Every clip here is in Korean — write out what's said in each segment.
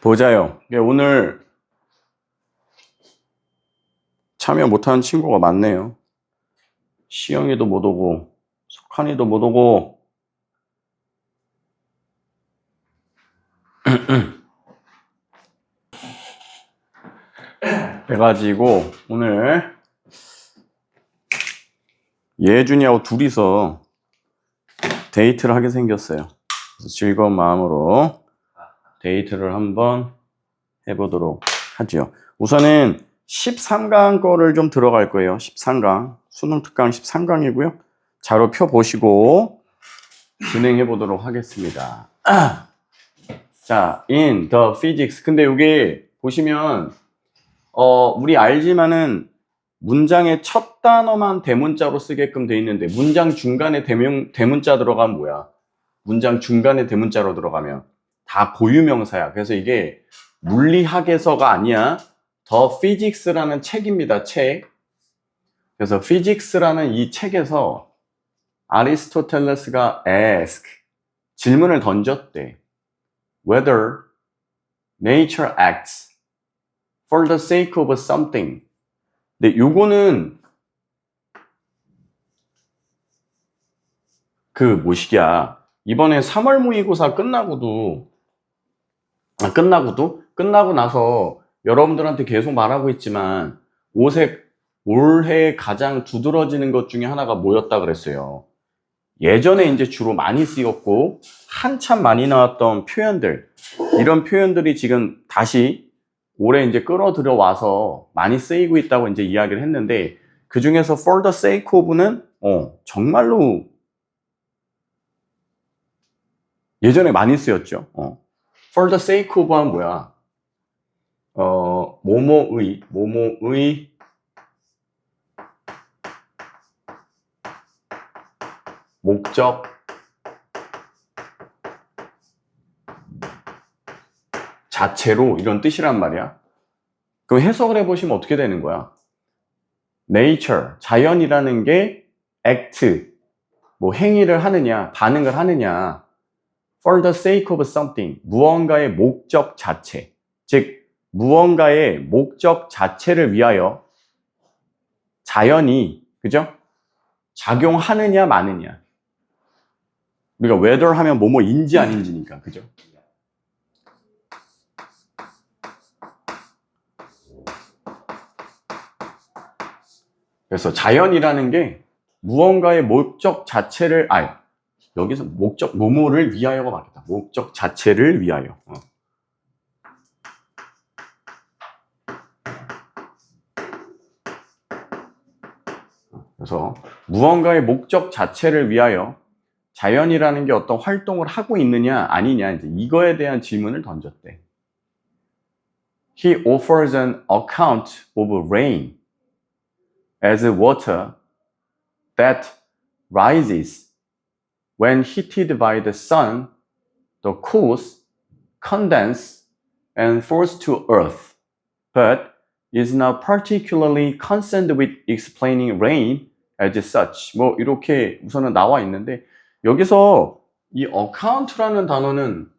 보자요. 오늘 참여 못하는 친구가 많네요. 시영이도 못 오고, 석한이도 못 오고. 그래가지고 오늘 예준이하고 둘이서 데이트를 하게 생겼어요. 그래서 즐거운 마음으로 데이트를 한번 해보도록 하죠. 우선은 13강 거를 좀 들어갈 거예요. 13강 수능 특강 13강이고요. 자료 펴 보시고 진행해 보도록 하겠습니다. 자, in the physics. 근데 여기 보시면 우리 알지만은 문장의 첫 단어만 대문자로 쓰게끔 돼 있는데 문장 중간에 대문자 들어가면 뭐야? 문장 중간에 대문자로 들어가면 다 고유명사야. 그래서 이게 물리학에서가 아니야. The Physics라는 책입니다. 책. 그래서 Physics라는 이 책에서 아리스토텔레스가 ask 질문을 던졌대. Whether nature acts for the sake of something. 근데 요거는 뭐시기야. 이번에 3월 모의고사 끝나고 나서 여러분들한테 계속 말하고 있지만 올해 가장 두드러지는 것 중에 하나가 뭐였다 그랬어요. 예전에 이제 주로 많이 쓰였고 한참 많이 나왔던 표현들, 이런 표현들이 지금 다시 올해 이제 끌어들여 와서 많이 쓰이고 있다고 이제 이야기를 했는데, 그 중에서 for the sake of는 정말로 예전에 많이 쓰였죠. for the sake of 하면 뭐야? 뭐뭐의 목적 자체로, 이런 뜻이란 말이야. 그럼 해석을 해보시면 어떻게 되는 거야? nature, 자연이라는 게 act, 행위를 하느냐, 반응을 하느냐, for the sake of something, 무언가의 목적 자체, 즉 무언가의 목적 자체를 위하여 자연이, 그죠? 작용하느냐 마느냐. 우리가 whether 하면 뭐뭐인지 아닌지니까, 그죠? 그래서 자연이라는 게 무언가의 목적 자체를, 여기서 목적, 뭐뭐를 위하여가 맞겠다. 목적 자체를 위하여. 그래서 무언가의 목적 자체를 위하여 자연이라는 게 어떤 활동을 하고 있느냐 아니냐, 이제 이거에 대한 질문을 던졌대. He offers an account of rain as water that rises when heated by the sun, the cools, condense, and falls to earth, but is not particularly concerned with explaining rain as such. 이렇게 우선은 나와 있는데, 여기서 이 account라는 단어는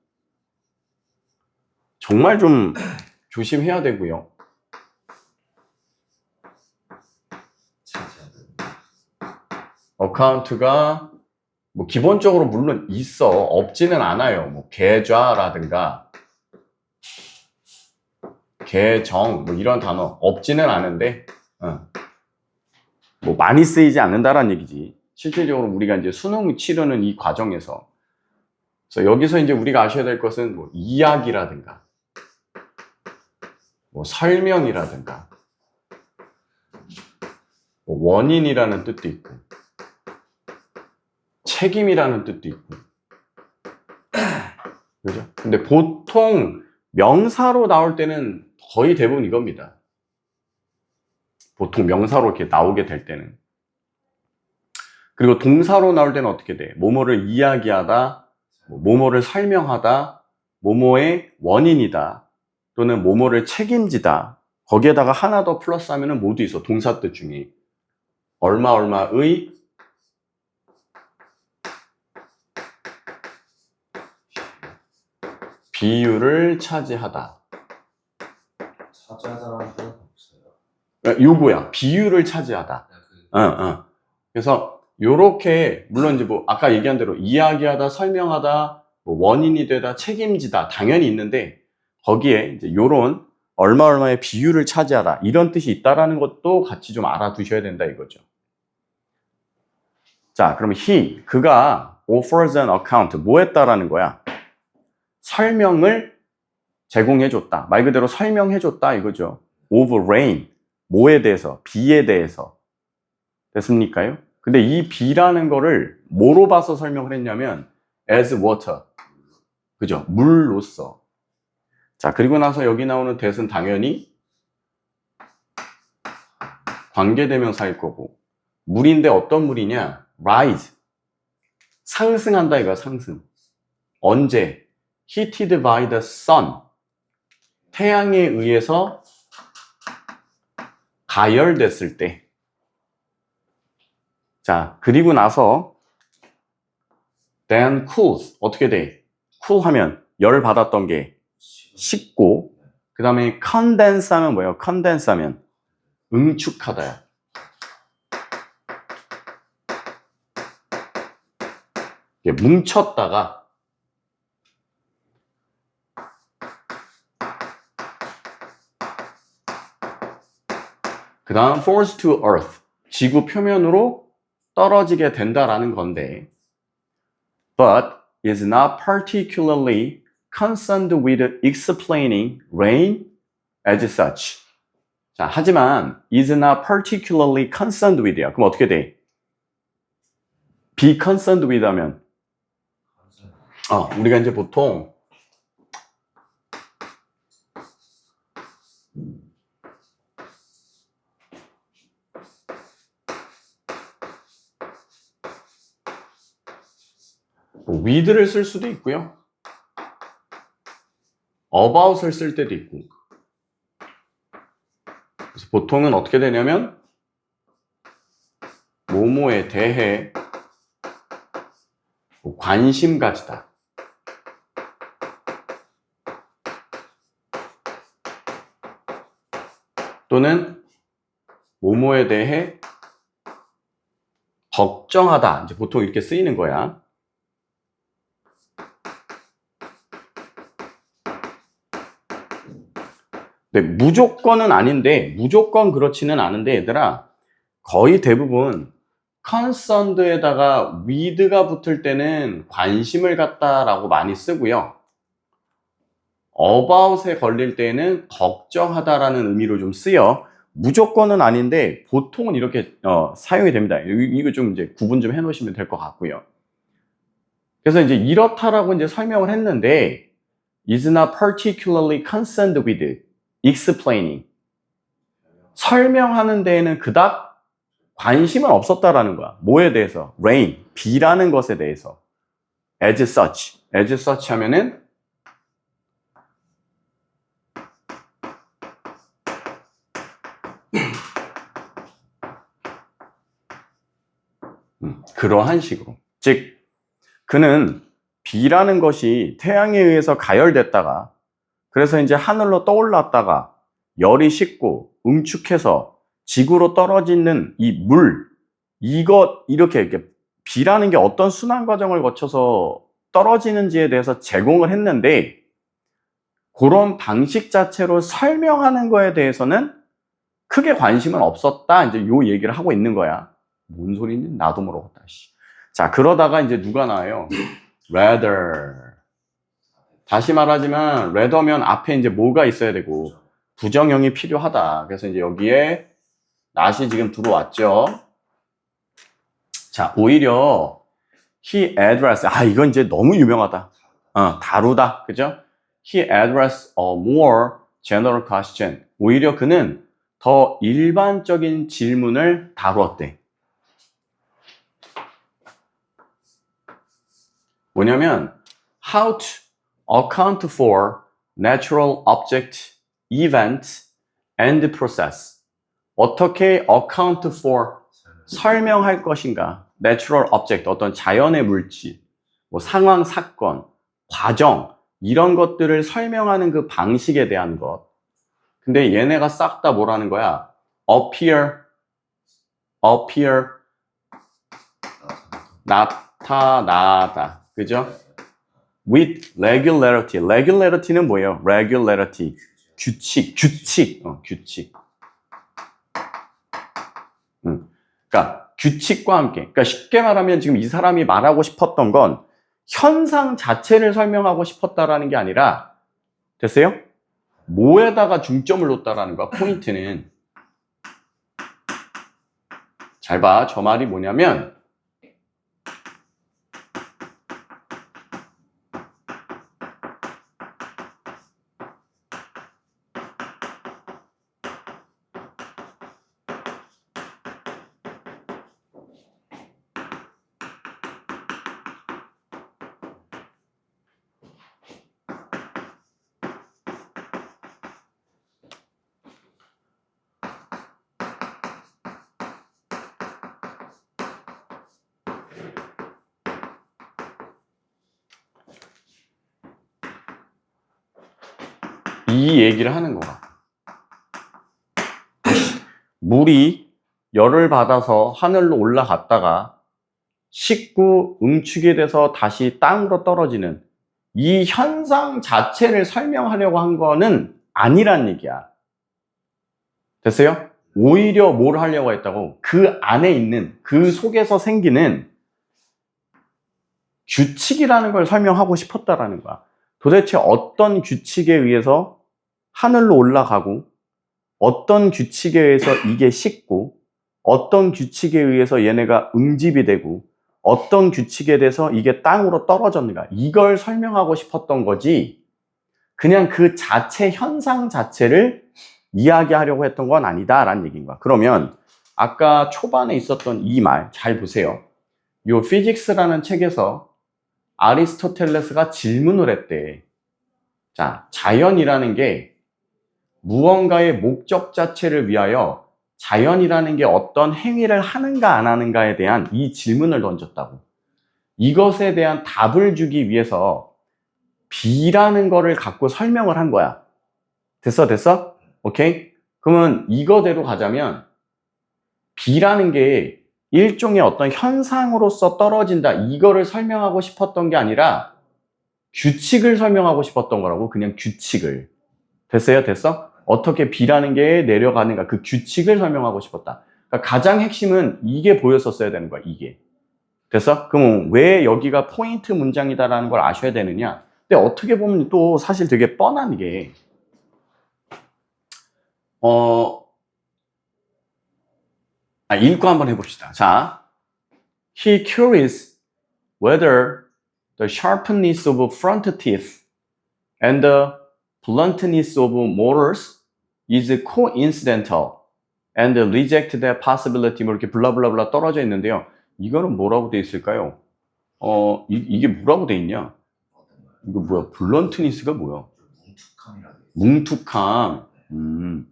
정말 좀 조심해야 되고요. account가 기본적으로 물론 있어. 없지는 않아요. 계좌라든가 계정 이런 단어 없지는 않은데 많이 쓰이지 않는다라는 얘기지. 실질적으로 우리가 이제 수능 치르는 이 과정에서. 그래서 여기서 이제 우리가 아셔야 될 것은 이야기라든가 설명이라든가 원인이라는 뜻도 있고 책임이라는 뜻도 있고, 그죠? 근데 보통 명사로 나올 때는 거의 대부분 이겁니다. 보통 명사로 이렇게 나오게 될 때는. 그리고 동사로 나올 때는 어떻게 돼? 뭐뭐를 이야기하다, 뭐뭐를 설명하다, 뭐뭐의 원인이다, 또는 뭐뭐를 책임지다. 거기에다가 하나 더 플러스 하면은 모두 있어. 동사 뜻 중에. 얼마의 비율을 차지하다. 차지하다라는 표현 없어요. 요거야. 비율을 차지하다. 그래서 요렇게 물론 이제 뭐 아까 얘기한 대로 이야기하다, 설명하다, 뭐 원인이 되다, 책임지다 당연히 있는데 거기에 이제 요런 얼마의 비율을 차지하다 이런 뜻이 있다라는 것도 같이 좀 알아두셔야 된다 이거죠. 자, 그럼 그가 offers an account 뭐 했다라는 거야? 설명을 제공해줬다. 말 그대로 설명해줬다 이거죠. of rain 뭐에 대해서? 비에 대해서. 됐습니까요? 근데 이 비라는 거를 뭐로 봐서 설명을 했냐면 as water. 그죠? 물로서. 자, 그리고 나서 여기 나오는 that은 당연히 관계대명사일 거고 물인데 어떤 물이냐? rise. 상승한다 이거야, 상승. 언제? heated by the sun. 태양에 의해서 가열됐을 때. 자, 그리고 나서 then cools. 어떻게 돼? cool 하면 열 받았던 게 식고 그 다음에 condense 하면 뭐예요? condense 하면 응축하다야. 뭉쳤다가 그 다음 falls to earth. 지구 표면으로 떨어지게 된다라는 건데 but is not particularly concerned with explaining rain as such. 자, 하지만 is not particularly concerned with야. 그럼 어떻게 돼? be concerned with 하면 우리가 이제 보통 with를 쓸 수도 있고요. about을 쓸 때도 있고. 그래서 보통은 어떻게 되냐면 뭐뭐에 대해 관심 가지다. 또는 뭐뭐에 대해 걱정하다. 이제 보통 이렇게 쓰이는 거야. 네, 무조건은 아닌데, 무조건 그렇지는 않은데, 얘들아, 거의 대부분 concerned에다가 with가 붙을 때는 관심을 갖다라고 많이 쓰고요. about에 걸릴 때는 걱정하다라는 의미로 좀 쓰여. 무조건은 아닌데 보통은 이렇게 사용이 됩니다. 이거 좀 이제 구분 좀 해놓으시면 될 것 같고요. 그래서 이제 이렇다라고 이제 설명을 했는데 is not particularly concerned with explaining. 설명하는 데에는 그닥 관심은 없었다라는 거야. 뭐에 대해서? rain, 비라는 것에 대해서. as such. as such 하면은 그러한 식으로. 즉, 그는 비라는 것이 태양에 의해서 가열됐다가 그래서 이제 하늘로 떠올랐다가 열이 식고 응축해서 지구로 떨어지는 이 물, 이렇게 비라는 게 어떤 순환 과정을 거쳐서 떨어지는지에 대해서 제공을 했는데 그런 방식 자체로 설명하는 거에 대해서는 크게 관심은 없었다. 이제 요 얘기를 하고 있는 거야. 뭔 소리인지 나도 모르겠다. 자, 그러다가 이제 누가 나와요? rather. 다시 말하지만 rather면 앞에 이제 뭐가 있어야 되고 부정형이 필요하다. 그래서 이제 여기에 not이 지금 들어왔죠. 자, 오히려 he addressed. 이건 이제 너무 유명하다. 다루다. 그죠? He addressed a more general question. 오히려 그는 더 일반적인 질문을 다루었대. 뭐냐면 how to account for natural object, event, and process. 어떻게 account for 설명할 것인가? natural object, 어떤 자연의 물질, 뭐 상황, 사건, 과정 이런 것들을 설명하는 그 방식에 대한 것. 근데 얘네가 싹 다 뭐라는 거야? appear, 나타나다. 그죠? with regularity. regularity는 뭐예요? regularity. 규칙. 규칙. 그러니까 규칙과 함께. 그러니까 쉽게 말하면 지금 이 사람이 말하고 싶었던 건 현상 자체를 설명하고 싶었다라는 게 아니라, 됐어요? 뭐에다가 중점을 뒀다라는 거야, 포인트는. 잘 봐. 저 말이 뭐냐면, 이 얘기를 하는 거야. 물이 열을 받아서 하늘로 올라갔다가 식고 응축이 돼서 다시 땅으로 떨어지는 이 현상 자체를 설명하려고 한 거는 아니란 얘기야. 됐어요? 오히려 뭘 하려고 했다고? 그 안에 있는, 그 속에서 생기는 규칙이라는 걸 설명하고 싶었다라는 거야. 도대체 어떤 규칙에 의해서 하늘로 올라가고, 어떤 규칙에 의해서 이게 식고, 어떤 규칙에 의해서 얘네가 응집이 되고, 어떤 규칙에 대해서 이게 땅으로 떨어졌는가, 이걸 설명하고 싶었던 거지, 그냥 그 자체 현상 자체를 이야기하려고 했던 건 아니다라는 얘기인 거야. 그러면 아까 초반에 있었던 이 말 잘 보세요. 요 피직스라는 책에서 아리스토텔레스가 질문을 했대. 자, 자연이라는 게 무언가의 목적 자체를 위하여 자연이라는 게 어떤 행위를 하는가 안 하는가에 대한 이 질문을 던졌다고. 이것에 대한 답을 주기 위해서 B라는 거를 갖고 설명을 한 거야. 됐어? 오케이? 그러면 이거대로 가자면 B라는 게 일종의 어떤 현상으로서 떨어진다, 이거를 설명하고 싶었던 게 아니라 규칙을 설명하고 싶었던 거라고. 그냥 규칙을. 됐어? 어떻게 B라는 게 내려가는가, 그 규칙을 설명하고 싶었다. 그러니까 가장 핵심은 이게 보였었어야 되는 거야, 이게. 됐어? 그럼 왜 여기가 포인트 문장이다라는 걸 아셔야 되느냐? 근데 어떻게 보면 또 사실 되게 뻔한 게, 읽고 한번 해봅시다. 자, he curious whether the sharpness of front teeth and the bluntness of molars is coincidental and reject that possibility. 뭐 이렇게 블라블라블라 떨어져 있는데요. 이거는 뭐라고 돼 있을까요? 이게 뭐라고 돼 있냐? 이거 뭐야? 블런트니스가 뭐야? 뭉툭함. 그러니까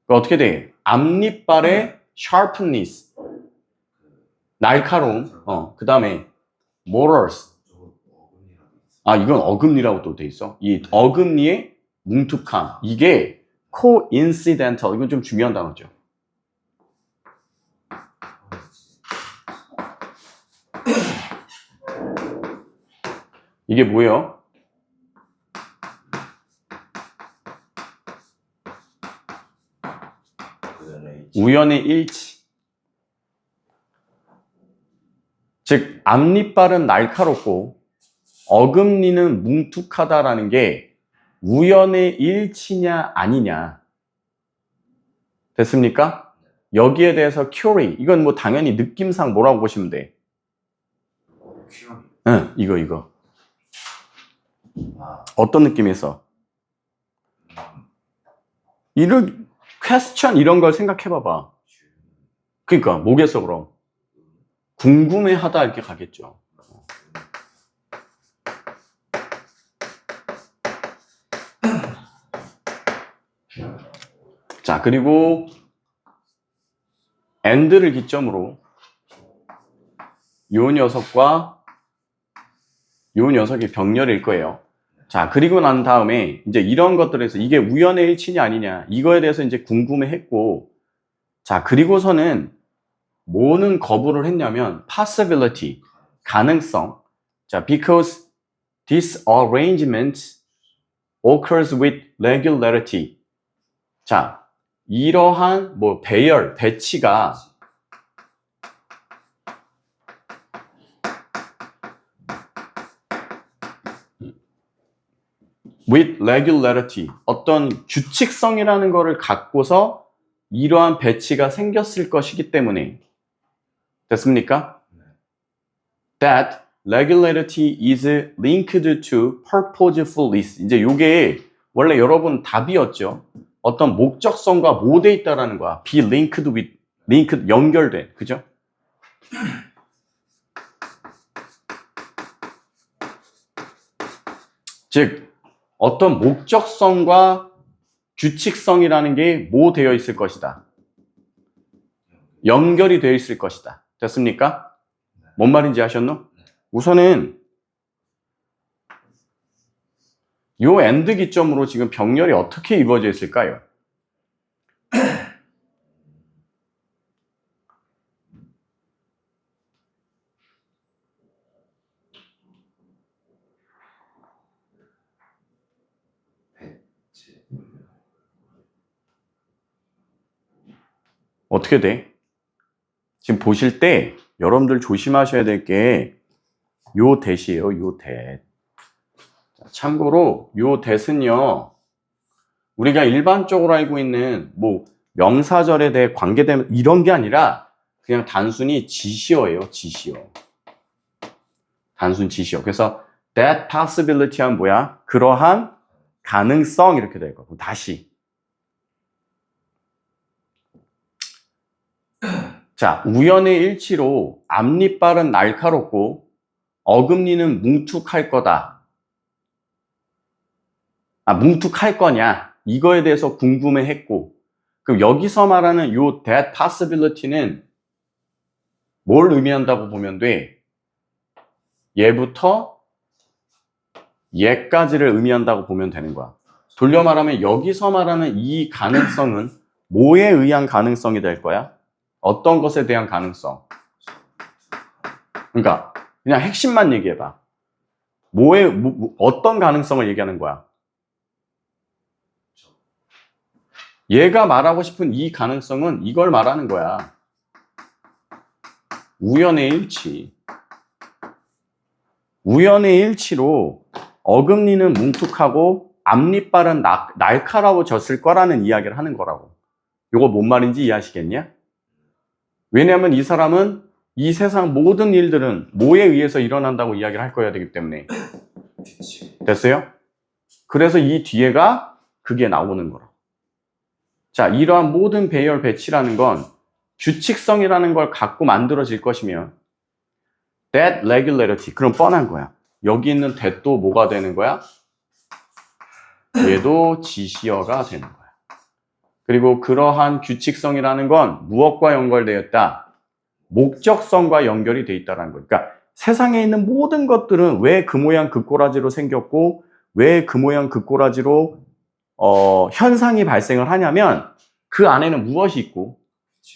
어떻게 돼? 앞니빨의 sharpness, 날카로움. 그 다음에 molars. 이건 어금니라고 또 돼 있어. 이 어금니의 뭉툭함. 이게 coincidental. 이건 좀 중요한 단어죠. 이게 뭐예요? 우연의 일치. 즉, 앞니빨은 날카롭고 어금니는 뭉툭하다라는 게 우연의 일치냐 아니냐. 됐습니까? 여기에 대해서 큐리, 이건 뭐 당연히 느낌상 뭐라고 보시면 돼? 응, 이거. 어떤 느낌에서? 이런 퀘스천 이런 걸 생각해 봐봐. 그러니까 뭐겠어 그럼? 궁금해하다 이렇게 가겠죠. 자, 그리고 and를 기점으로 요 녀석과 요 녀석이 병렬일 거예요. 자, 그리고 난 다음에 이제 이런 것들에서 이게 우연의 일치냐 아니냐 이거에 대해서 이제 궁금해했고, 자, 그리고서는 뭐는 거부를 했냐면 possibility, 가능성. 자, because this arrangement occurs with regularity. 자, 이러한 뭐 배열, 배치가 with regularity, 어떤 규칙성이라는 거를 갖고서 이러한 배치가 생겼을 것이기 때문에. 됐습니까? That regularity is linked to purposefulness. 이제 요게 원래 여러분 답이었죠. 어떤 목적성과 모돼 있다라는 거야. be linked with, linked, 연결된. 그죠? 즉, 어떤 목적성과 규칙성이라는 게 뭐 되어 있을 것이다. 연결이 되어 있을 것이다. 됐습니까? 뭔 말인지 아셨노? 우선은 요 엔드 기점으로 지금 병렬이 어떻게 이루어져 있을까요? 어떻게 돼? 지금 보실 때 여러분들 조심하셔야 될 게 요 대시예요. 요 대. 참고로 요 대는요, 우리가 일반적으로 알고 있는 뭐 명사절에 대해 관계되면 이런 게 아니라 그냥 단순히 지시어예요. 지시어. 단순 지시어. 그래서 that possibility 하면 뭐야? 그러한 가능성 이렇게 될 거고. 다시. 자, 우연의 일치로 앞니빨은 날카롭고 어금니는 뭉툭할 거다. 뭉툭할 거냐? 이거에 대해서 궁금해했고, 그럼 여기서 말하는 요 that possibility는 뭘 의미한다고 보면 돼? 얘부터 얘까지를 의미한다고 보면 되는 거야. 돌려 말하면 여기서 말하는 이 가능성은 뭐에 의한 가능성이 될 거야? 어떤 것에 대한 가능성? 그러니까 그냥 핵심만 얘기해봐. 어떤 가능성을 얘기하는 거야? 얘가 말하고 싶은 이 가능성은 이걸 말하는 거야. 우연의 일치. 우연의 일치로 어금니는 뭉툭하고 앞니빨은 날카로워졌을 거라는 이야기를 하는 거라고. 이거 뭔 말인지 이해하시겠냐? 왜냐하면 이 사람은 이 세상 모든 일들은 뭐에 의해서 일어난다고 이야기를 할 거야 되기 때문에. 됐어요? 그래서 이 뒤에가 그게 나오는 거라고. 자, 이러한 모든 배열 배치라는 건 규칙성이라는 걸 갖고 만들어질 것이면 that regularity, 그럼 뻔한 거야. 여기 있는 that도 뭐가 되는 거야? 얘도 지시어가 되는 거야. 그리고 그러한 규칙성이라는 건 무엇과 연결되어 있다? 목적성과 연결이 되어 있다는 거야. 그러니까 세상에 있는 모든 것들은 왜 그 모양 그 꼬라지로 생겼고 왜 그 모양 그 꼬라지로 현상이 발생을 하냐면 그 안에는 무엇이 있고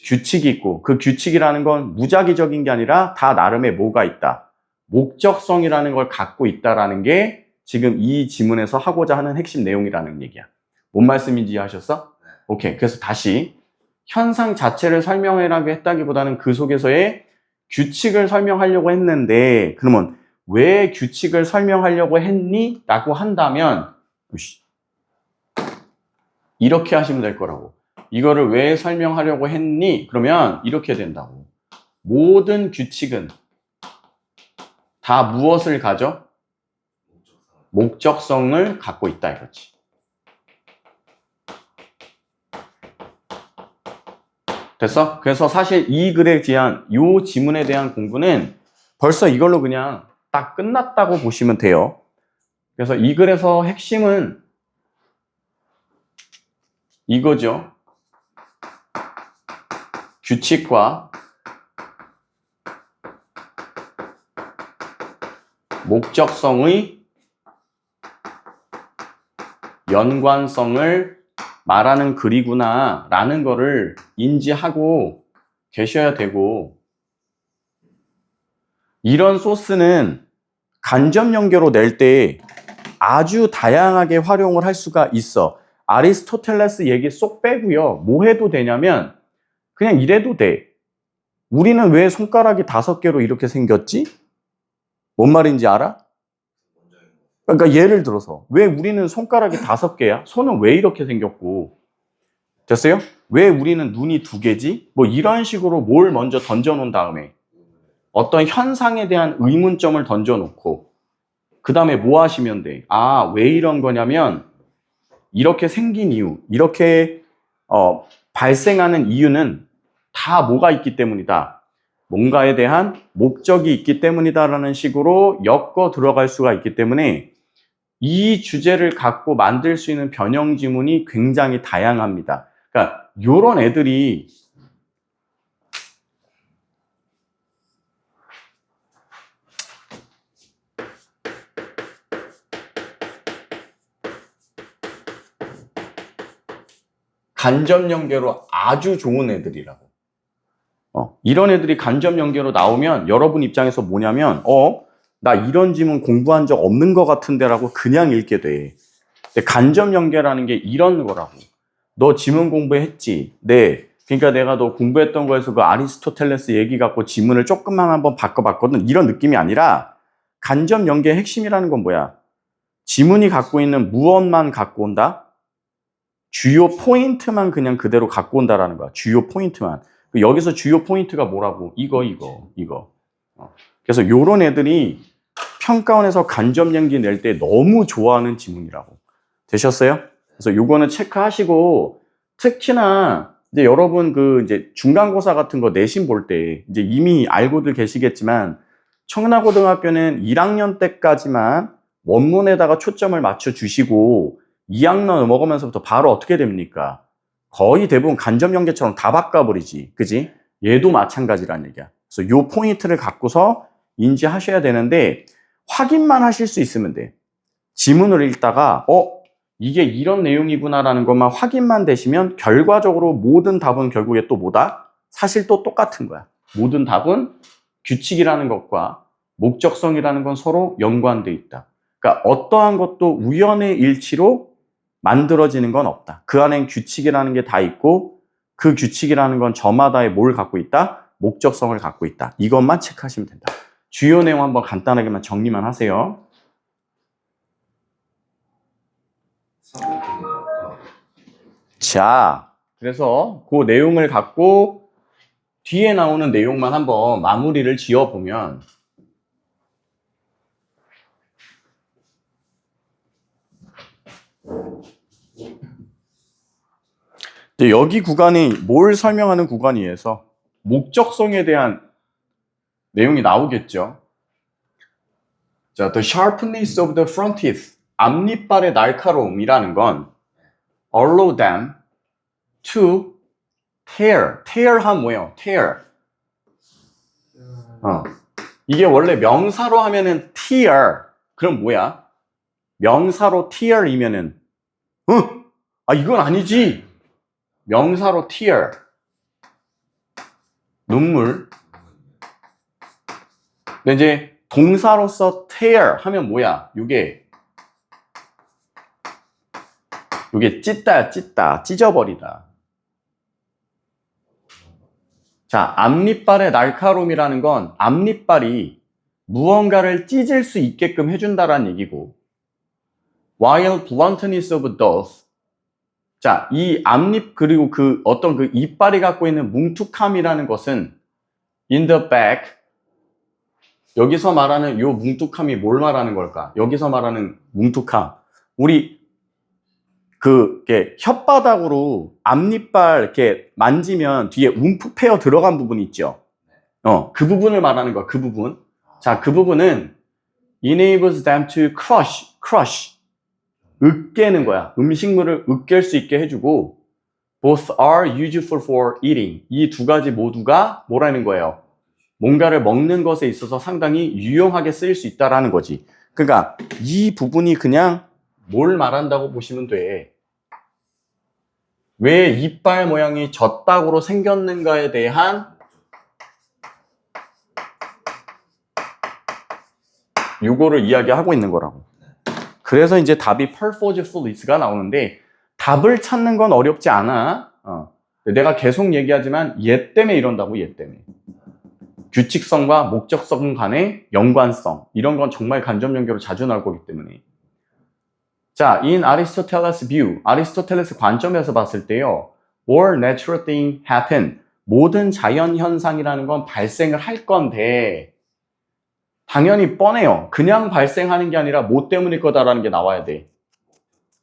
규칙이 있고, 그 규칙이라는 건 무작위적인 게 아니라 다 나름의 뭐가 있다. 목적성이라는 걸 갖고 있다라는 게 지금 이 지문에서 하고자 하는 핵심 내용이라는 얘기야. 뭔 말씀인지 이해하셨어? 오케이. 그래서 다시 현상 자체를 설명하려고 했다기보다는 그 속에서의 규칙을 설명하려고 했는데, 그러면 왜 규칙을 설명하려고 했니? 라고 한다면 이렇게 하시면 될 거라고. 이거를 왜 설명하려고 했니? 그러면 이렇게 된다고. 모든 규칙은 다 무엇을 가져? 목적성을 갖고 있다 이거지. 됐어? 그래서 사실 이 글에 대한 이 지문에 대한 공부는 벌써 이걸로 그냥 딱 끝났다고 보시면 돼요. 그래서 이 글에서 핵심은 이거죠. 규칙과 목적성의 연관성을 말하는 글이구나 라는 거를 인지하고 계셔야 되고, 이런 소스는 간접 연계로 낼 때 아주 다양하게 활용을 할 수가 있어. 아리스토텔레스 얘기 쏙 빼고요. 뭐 해도 되냐면 그냥 이래도 돼. 우리는 왜 손가락이 5개로 이렇게 생겼지? 뭔 말인지 알아? 그러니까 예를 들어서 왜 우리는 손가락이 5개야? 손은 왜 이렇게 생겼고, 됐어요? 왜 우리는 눈이 2개지? 뭐 이런 식으로 뭘 먼저 던져놓은 다음에 어떤 현상에 대한 의문점을 던져놓고 그 다음에 뭐 하시면 돼? 아, 왜 이런 거냐면 이렇게 생긴 이유, 이렇게 발생하는 이유는 다 뭐가 있기 때문이다. 뭔가에 대한 목적이 있기 때문이다라는 식으로 엮어 들어갈 수가 있기 때문에 이 주제를 갖고 만들 수 있는 변형 지문이 굉장히 다양합니다. 그러니까 요런 애들이 간접 연계로 아주 좋은 애들이라고. 이런 애들이 간접 연계로 나오면 여러분 입장에서 뭐냐면 나 이런 지문 공부한 적 없는 것 같은데 라고 그냥 읽게 돼. 근데 간접 연계라는 게 이런 거라고. 너 지문 공부했지? 네. 그러니까 내가 너 공부했던 거에서 그 아리스토텔레스 얘기 갖고 지문을 조금만 한번 바꿔봤거든. 이런 느낌이 아니라 간접 연계의 핵심이라는 건 뭐야? 지문이 갖고 있는 무엇만 갖고 온다? 주요 포인트만 그냥 그대로 갖고 온다라는 거야. 주요 포인트만. 여기서 주요 포인트가 뭐라고? 이거. 그래서 요런 애들이 평가원에서 간접 연기 낼 때 너무 좋아하는 지문이라고. 되셨어요? 그래서 요거는 체크하시고, 특히나 이제 여러분 이제 중간고사 같은 거 내신 볼 때 이제 이미 알고들 계시겠지만 청라고등학교는 1학년 때까지만 원문에다가 초점을 맞춰 주시고 2학년 넘어가면서부터 바로 어떻게 됩니까? 거의 대부분 간접 연계처럼 다 바꿔버리지. 그지? 얘도 마찬가지란 얘기야. 그래서 요 포인트를 갖고서 인지하셔야 되는데 확인만 하실 수 있으면 돼. 지문을 읽다가 이게 이런 내용이구나라는 것만 확인만 되시면 결과적으로 모든 답은 결국에 또 뭐다? 사실 또 똑같은 거야. 모든 답은 규칙이라는 것과 목적성이라는 건 서로 연관돼 있다. 그러니까 어떠한 것도 우연의 일치로 만들어지는 건 없다. 그 안엔 규칙이라는 게 다 있고 그 규칙이라는 건 저마다의 뭘 갖고 있다? 목적성을 갖고 있다. 이것만 체크하시면 된다. 주요 내용 한번 간단하게만 정리만 하세요. 자, 그래서 그 내용을 갖고 뒤에 나오는 내용만 한번 마무리를 지어보면 이제 여기 구간이 뭘 설명하는 구간이어서 목적성에 대한 내용이 나오겠죠. 자, the sharpness of the front teeth, 앞니빨의 날카로움이라는 건 allow them to tear. tear하면 뭐예요? tear. 이게 원래 명사로 하면은 tear. 그럼 뭐야? 명사로 tear이면은 이건 아니지. 명사로 tear. 눈물. 근데 이제 동사로서 tear 하면 뭐야? 요게 찢다야, 찢다. 찢어버리다. 자, 앞니빨의 날카로움이라는 건 앞니빨이 무언가를 찢을 수 있게끔 해준다라는 얘기고, while bluntness of teeth. 자, 이 앞니 그리고 그 어떤 그 이빨이 갖고 있는 뭉툭함이라는 것은 in the back. 여기서 말하는 요 뭉툭함이 뭘 말하는 걸까? 여기서 말하는 뭉툭함. 우리 이렇게 혓바닥으로 앞니빨 이렇게 만지면 뒤에 움푹 패어 들어간 부분이 있죠. 그 부분을 말하는 거야. 그 부분. 자, 그 부분은 enables them to crush. 으깨는 거야. 음식물을 으깰 수 있게 해주고, both are useful for eating. 이 두 가지 모두가 뭐라는 거예요? 뭔가를 먹는 것에 있어서 상당히 유용하게 쓰일 수 있다라는 거지. 그러니까 이 부분이 그냥 뭘 말한다고 보시면 돼. 왜 이빨 모양이 젖딱으로 생겼는가에 대한 요거를 이야기하고 있는 거라고. 그래서 이제 답이 purposefully가 나오는데 답을 찾는 건 어렵지 않아. 내가 계속 얘기하지만 얘 때문에 이런다고, 얘 때문에. 규칙성과 목적성 간의 연관성, 이런 건 정말 간접 연결로 자주 나올 거기 때문에. 자, in Aristotle's view, 아리스토텔레스 관점에서 봤을 때요, all natural things happen. 모든 자연 현상이라는 건 발생을 할 건데, 당연히 뻔해요. 그냥 발생하는 게 아니라 뭐 때문일 거다라는 게 나와야 돼.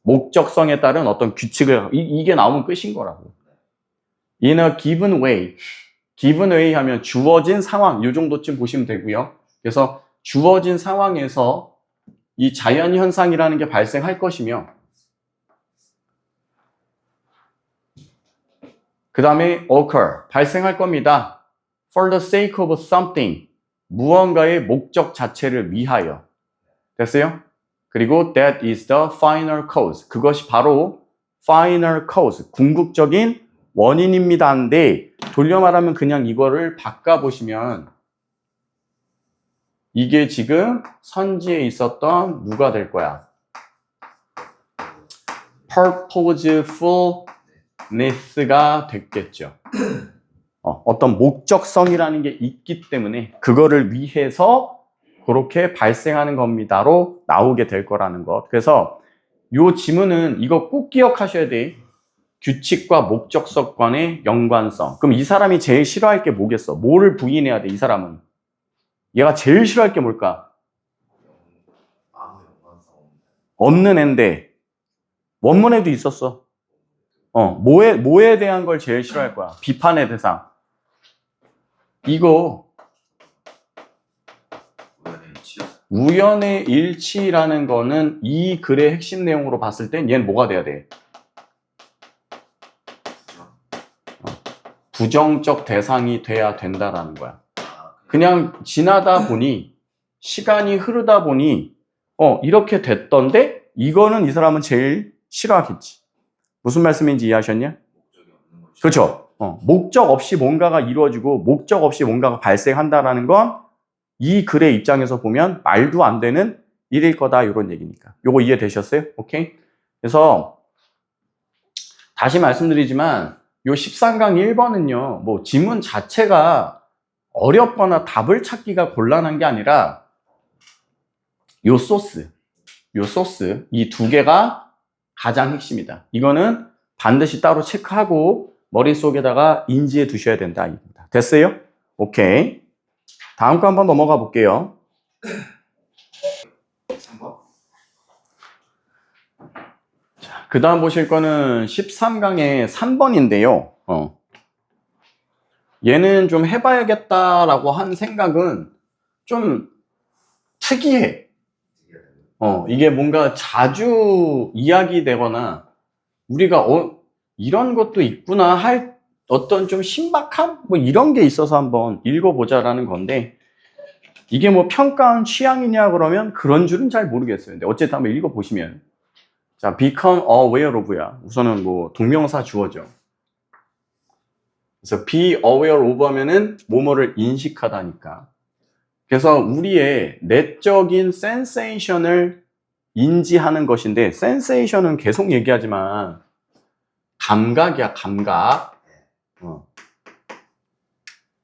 목적성에 따른 어떤 규칙을, 이게 나오면 끝인 거라고. In a given way. given way 하면 주어진 상황, 이 정도쯤 보시면 되고요. 그래서 주어진 상황에서 이 자연 현상이라는 게 발생할 것이며, 그 다음에 occur, 발생할 겁니다. For the sake of something, 무언가의 목적 자체를 위하여. 됐어요? 그리고 that is the final cause, 그것이 바로 final cause, 궁극적인 원인입니다. 인데 돌려 말하면 그냥 이거를 바꿔보시면 이게 지금 선지에 있었던 누가 될 거야? purposefulness가 됐겠죠. 어떤 목적성이라는 게 있기 때문에 그거를 위해서 그렇게 발생하는 겁니다로 나오게 될 거라는 것. 그래서 요 지문은 이거 꼭 기억하셔야 돼. 규칙과 목적성 간의 연관성. 그럼 이 사람이 제일 싫어할 게 뭐겠어? 뭐를 부인해야 돼, 이 사람은? 얘가 제일 싫어할 게 뭘까? 없는 앤데 원문에도 있었어. 뭐에 대한 걸 제일 싫어할 거야? 비판의 대상. 이거 우연의 일치라는 거는 이 글의 핵심 내용으로 봤을 땐 얘는 뭐가 돼야 돼? 부정적 대상이 돼야 된다라는 거야. 그냥 지나다 보니, 시간이 흐르다 보니 이렇게 됐던데 이거는 이 사람은 제일 싫어하겠지. 무슨 말씀인지 이해하셨냐? 그렇죠. 목적 없이 뭔가가 이루어지고 목적 없이 뭔가가 발생한다라는 건 이 글의 입장에서 보면 말도 안 되는 일일 거다, 이런 얘기니까. 요거 이해되셨어요? 오케이? 그래서 다시 말씀드리지만 요 13강 1번은요, 뭐 지문 자체가 어렵거나 답을 찾기가 곤란한 게 아니라 요 소스 이 두 개가 가장 핵심이다. 이거는 반드시 따로 체크하고 머릿속에다가 인지해 두셔야 된다, 이겁니다. 됐어요? 오케이. 다음 거 한번 넘어가 볼게요. 3번. 자, 그 다음 보실 거는 13강의 3번인데요. 얘는 좀 해봐야겠다라고 한 생각은 좀 특이해. 이게 뭔가 자주 이야기되거나 우리가 이런 것도 있구나 할 어떤 좀 신박함? 뭐 이런 게 있어서 한번 읽어보자라는 건데, 이게 뭐 평가한 취향이냐 그러면 그런 줄은 잘 모르겠어요. 근데 어쨌든 한번 읽어보시면, 자, become aware of야. 우선은 뭐 동명사 주어죠. 그래서 be aware of 하면은 뭐뭐를 인식하다니까. 그래서 우리의 내적인 센세이션을 인지하는 것인데, 센세이션은 계속 얘기하지만 감각이야, 감각.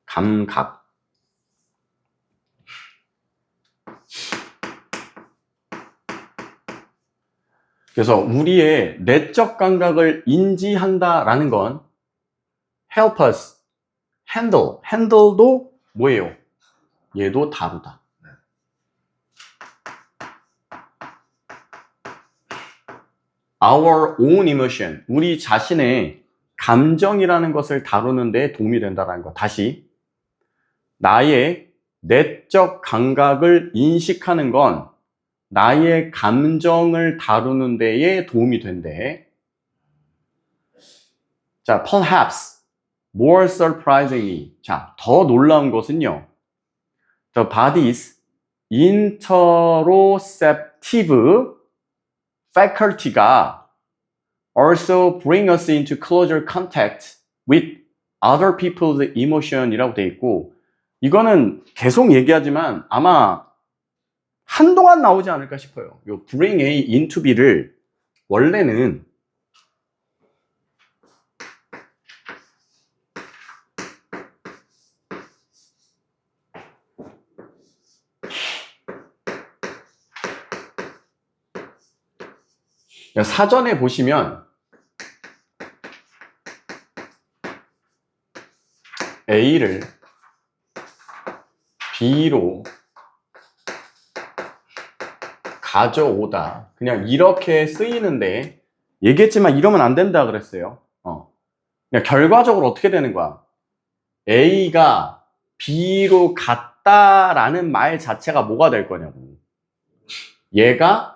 감각. 그래서 우리의 내적 감각을 인지한다라는 건 help us, handle도 뭐예요? 얘도 다루다. our own emotion, 우리 자신의 감정이라는 것을 다루는 데 도움이 된다는 거. 다시, 나의 내적 감각을 인식하는 건 나의 감정을 다루는 데에 도움이 된대. 자, perhaps, more surprisingly. 자, 더 놀라운 것은요, the body's interoceptive faculty가 also bring us into closer contact with other people's emotion이라고 돼 있고, 이거는 계속 얘기하지만 아마 한동안 나오지 않을까 싶어요. 요 bring A into B를 원래는 사전에 보시면 A를 B로 가져오다, 그냥 이렇게 쓰이는데, 얘기했지만 이러면 안 된다 그랬어요. 그냥 결과적으로 어떻게 되는 거야? A가 B로 갔다라는 말 자체가 뭐가 될 거냐고. 얘가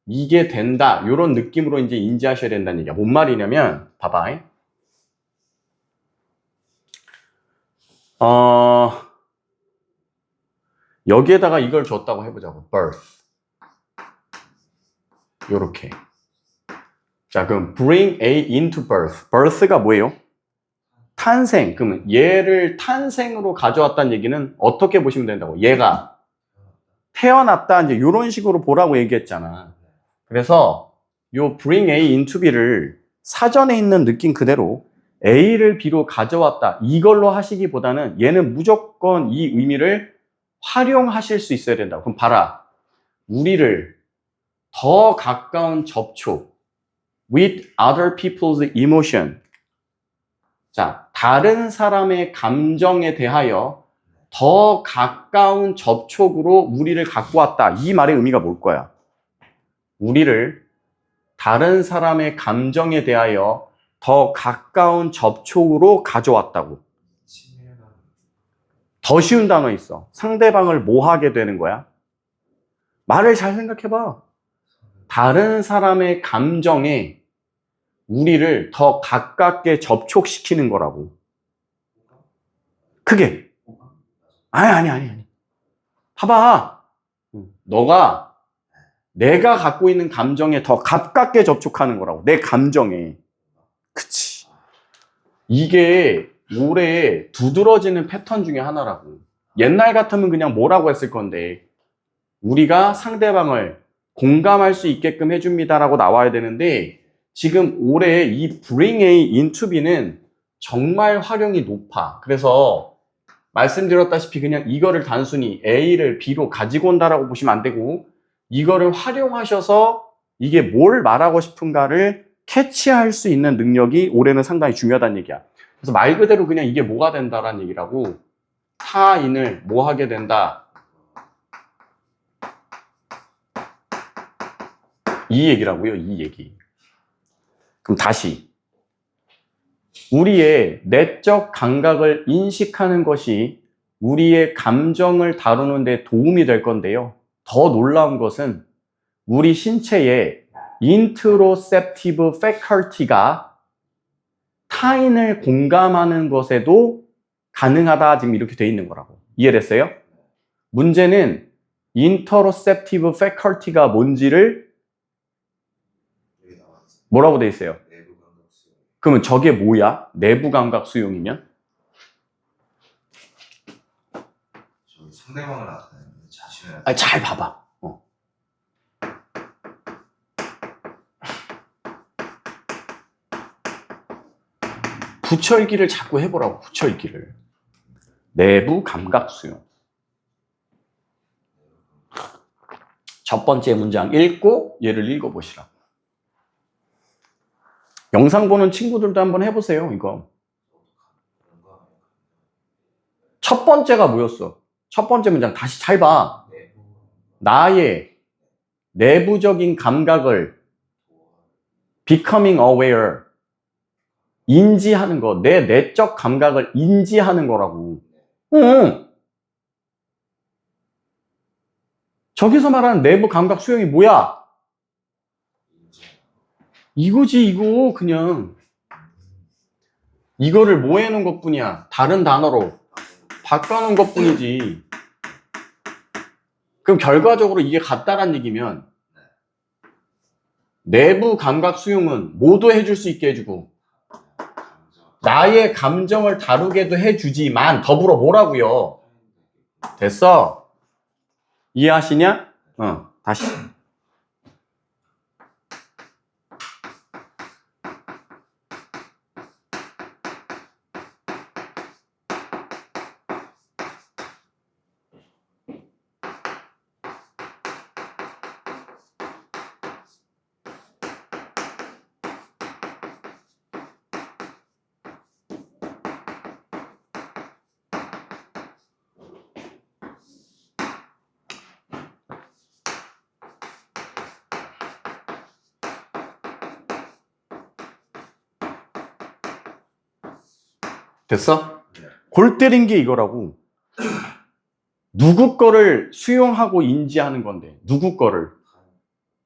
이게 된다, 이런 느낌으로 이제 인지하셔야 된다는 얘기야. 뭔 말이냐면, 봐봐. 여기에다가 이걸 줬다고 해보자고. birth. 요렇게. 자, 그럼 bring A into birth. birth가 뭐예요? 탄생. 그러면 얘를 탄생으로 가져왔다는 얘기는 어떻게 보시면 된다고? 얘가 태어났다, 이제 요런 식으로 보라고 얘기했잖아. 그래서 요 bring A into B를 사전에 있는 느낌 그대로 A를 B로 가져왔다, 이걸로 하시기보다는 얘는 무조건 이 의미를 활용하실 수 있어야 된다. 그럼 봐라. 우리를 더 가까운 접촉 with other people's emotion. 자, 다른 사람의 감정에 대하여 더 가까운 접촉으로 우리를 갖고 왔다. 이 말의 의미가 뭘 거야? 우리를 다른 사람의 감정에 대하여 더 가까운 접촉으로 가져왔다고. 더 쉬운 단어 있어. 상대방을 뭐 하게 되는 거야? 말을 잘 생각해봐. 다른 사람의 감정에 우리를 더 가깝게 접촉시키는 거라고. 그게. 아니. 봐봐. 너가 내가 갖고 있는 감정에 더 가깝게 접촉하는 거라고. 내 감정에. 그치. 이게 오래 두드러지는 패턴 중에 하나라고. 옛날 같으면 그냥 뭐라고 했을 건데, 우리가 상대방을 공감할 수 있게끔 해줍니다라고 나와야 되는데, 지금 올해 이 bring A into B는 정말 활용이 높아. 그래서 말씀드렸다시피 그냥 이거를 단순히 A를 B로 가지고 온다라고 보시면 안 되고, 이거를 활용하셔서 이게 뭘 말하고 싶은가를 캐치할 수 있는 능력이 올해는 상당히 중요하다는 얘기야. 그래서 말 그대로 그냥 이게 뭐가 된다라는 얘기라고. 타인을 뭐 하게 된다, 이 얘기라고요. 이 얘기. 그럼 다시, 우리의 내적 감각을 인식하는 것이 우리의 감정을 다루는 데 도움이 될 건데요. 더 놀라운 것은 우리 신체의 interoceptive faculty가 타인을 공감하는 것에도 가능하다, 지금 이렇게 돼 있는 거라고. 이해됐어요? 문제는 interoceptive faculty가 뭔지를 뭐라고 돼 있어요? 그러면 저게 뭐야? 내부 감각 수용이면? 상대방을 나타내는 자신을. 잘 봐봐. 붙여읽기를 자꾸 해보라고. 붙여읽기를. 내부 감각 수용. 첫 번째 문장 읽고 얘를 읽어보시라. 영상 보는 친구들도 한번 해보세요. 이거. 첫 번째가 뭐였어? 첫 번째 문장 다시 잘 봐. 나의 내부적인 감각을 becoming aware, 인지하는 거. 내 내적 감각을 인지하는 거라고. 응. 저기서 말하는 내부 감각 수용이 뭐야? 이거지, 이거. 그냥 이거를 뭐 해놓은 것 뿐이야. 다른 단어로 바꿔놓은 것 뿐이지. 그럼 결과적으로 이게 같다란 얘기면 내부 감각 수용은 뭐도 해줄 수 있게 해주고 나의 감정을 다루게도 해주지만 더불어 뭐라고요? 됐어? 이해하시냐? 다시. 됐어? 골 때린 게 이거라고. 누구 거를 수용하고 인지하는 건데. 누구 거를.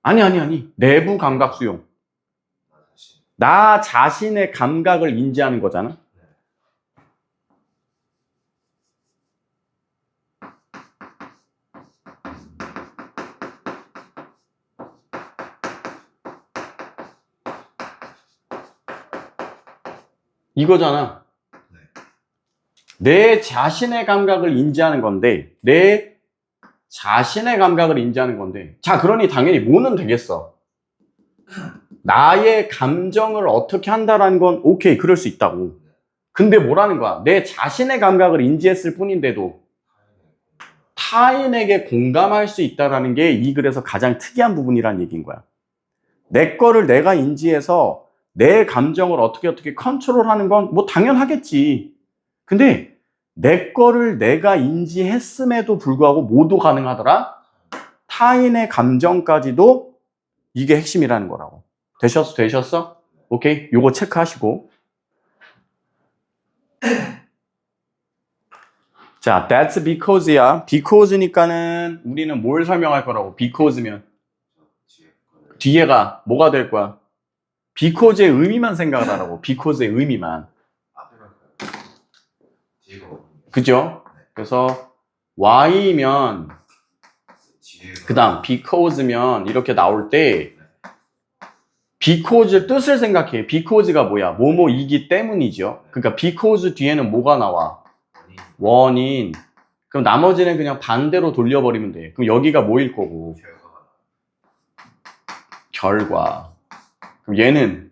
아니. 내부 감각 수용. 나 자신의 감각을 인지하는 거잖아. 이거잖아. 내 자신의 감각을 인지하는 건데, 내 자신의 감각을 인지하는 건데, 자, 그러니 당연히 뭐는 되겠어. 나의 감정을 어떻게 한다라는 건 오케이, 그럴 수 있다고. 근데 뭐라는 거야? 내 자신의 감각을 인지했을 뿐인데도 타인에게 공감할 수 있다라는 게 이 글에서 가장 특이한 부분이라는 얘기인 거야. 내 거를 내가 인지해서 내 감정을 어떻게 컨트롤하는 건 뭐 당연하겠지. 근데 내 거를 내가 인지했음에도 불구하고 뭐도 가능하더라? 타인의 감정까지도 이게 핵심이라는 거라고. 되셨어? 오케이? 요거 체크하시고. 자, that's because야. because니까는 우리는 뭘 설명할 거라고? because면 뒤에가 뭐가 될 거야? because의 의미만 생각을 하라고. because의 의미만. 그죠? 그래서 why면 그 다음 because면 이렇게 나올 때 because 뜻을 생각해. because가 뭐야? 뭐뭐이기 때문이죠. 그러니까 because 뒤에는 뭐가 나와? 원인. 그럼 나머지는 그냥 반대로 돌려버리면 돼. 그럼 여기가 뭐일 거고? 결과. 그럼 얘는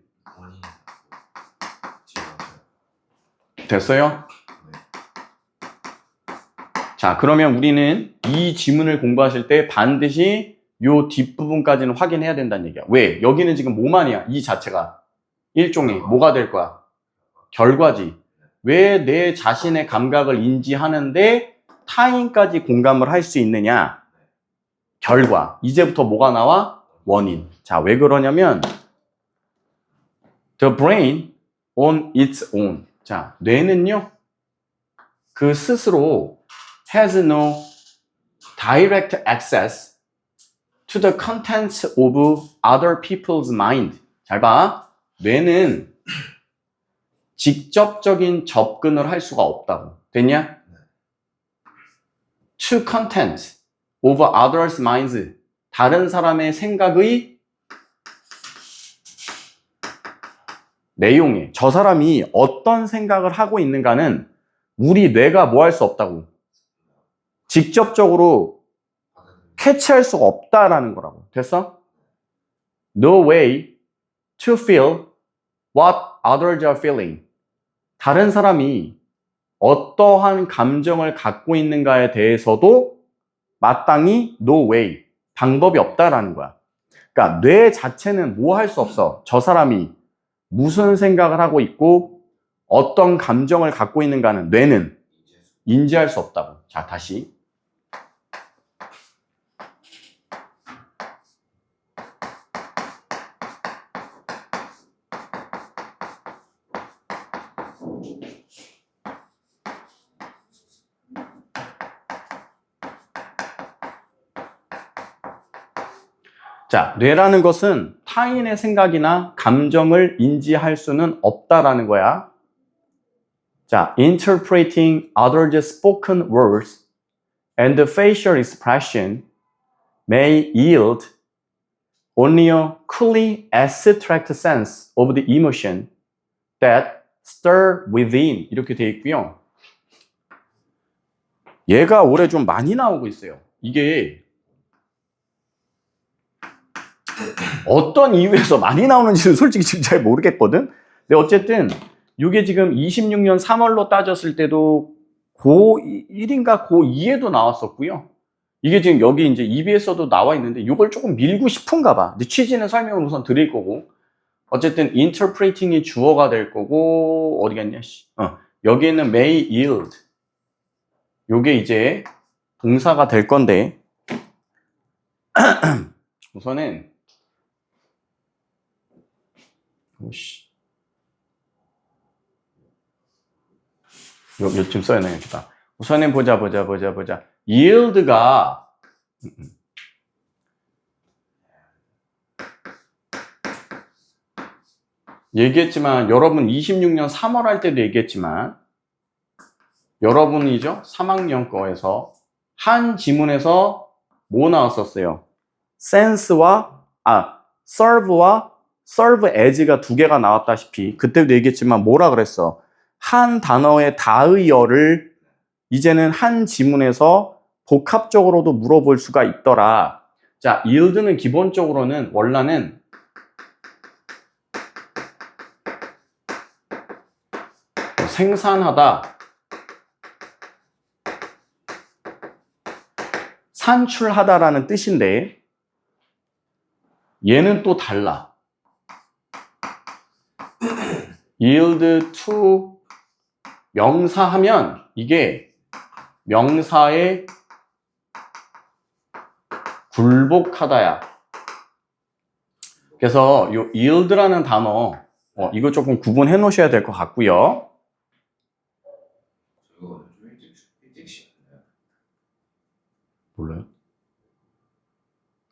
됐어요? 자, 그러면 우리는 이 지문을 공부하실 때 반드시 요 뒷부분까지는 확인해야 된다는 얘기야. 왜? 여기는 지금 뭐만이야? 이 자체가 일종의 뭐가 될 거야? 결과지. 왜 내 자신의 감각을 인지하는데 타인까지 공감을 할 수 있느냐? 결과. 이제부터 뭐가 나와? 원인. 자, 왜 그러냐면 the brain on its own. 자, 뇌는요. 그 스스로 has no direct access to the contents of other people's mind. 잘 봐. 뇌는 직접적인 접근을 할 수가 없다고. 됐냐? To content of others' minds. 다른 사람의 생각의 내용에 저 사람이 어떤 생각을 하고 있는가는 우리 뇌가 뭐 할 수 없다고. 직접적으로 캐치할 수가 없다라는 거라고. 됐어? No way to feel what others are feeling. 다른 사람이 어떠한 감정을 갖고 있는가에 대해서도 마땅히 no way. 방법이 없다라는 거야. 그러니까 뇌 자체는 뭐 할 수 없어. 저 사람이 무슨 생각을 하고 있고 어떤 감정을 갖고 있는가는 뇌는 인지할 수 없다고. 자, 다시. 자, 뇌라는 것은 타인의 생각이나 감정을 인지할 수는 없다라는 거야. 자, interpreting others' spoken words and facial expression may yield only a coolly abstract sense of the emotion that stir within 이렇게 되어 있고요. 얘가 올해 좀 많이 나오고 있어요. 이게 어떤 이유에서 많이 나오는지는 솔직히 지금 잘 모르겠거든. 근데 어쨌든 이게 지금 26년 3월로 따졌을 때도 고1인가 고2에도 나왔었고요. 이게 지금 여기 이제 EBS에서도 나와 있는데 이걸 조금 밀고 싶은가 봐. 근데 취지는 설명을 우선 드릴 거고. 어쨌든 interpreting이 주어가 될 거고 어디 갔냐? 여기에는 may yield. 요게 이제 동사가 될 건데 우선은 오씨. 요쯤 써야겠다. 우선은 보자. yield가 얘기했지만 여러분 26년 3월 할 때도 얘기했지만 여러분이죠? 3학년 거에서 한 지문에서 뭐 나왔었어요? sense와 serve와 serve as가 두 개가 나왔다시피 그때도 얘기했지만 뭐라 그랬어? 한 단어의 다의어를 이제는 한 지문에서 복합적으로도 물어볼 수가 있더라. 자, yield는 기본적으로는 원래는 생산하다, 산출하다라는 뜻인데 얘는 또 달라. yield to 명사하면 이게 명사에 굴복하다야. 그래서 이 yield라는 단어 이거 조금 구분해 놓으셔야 될 것 같고요. 저거는 좀 일찍 시작했나요? 몰라요?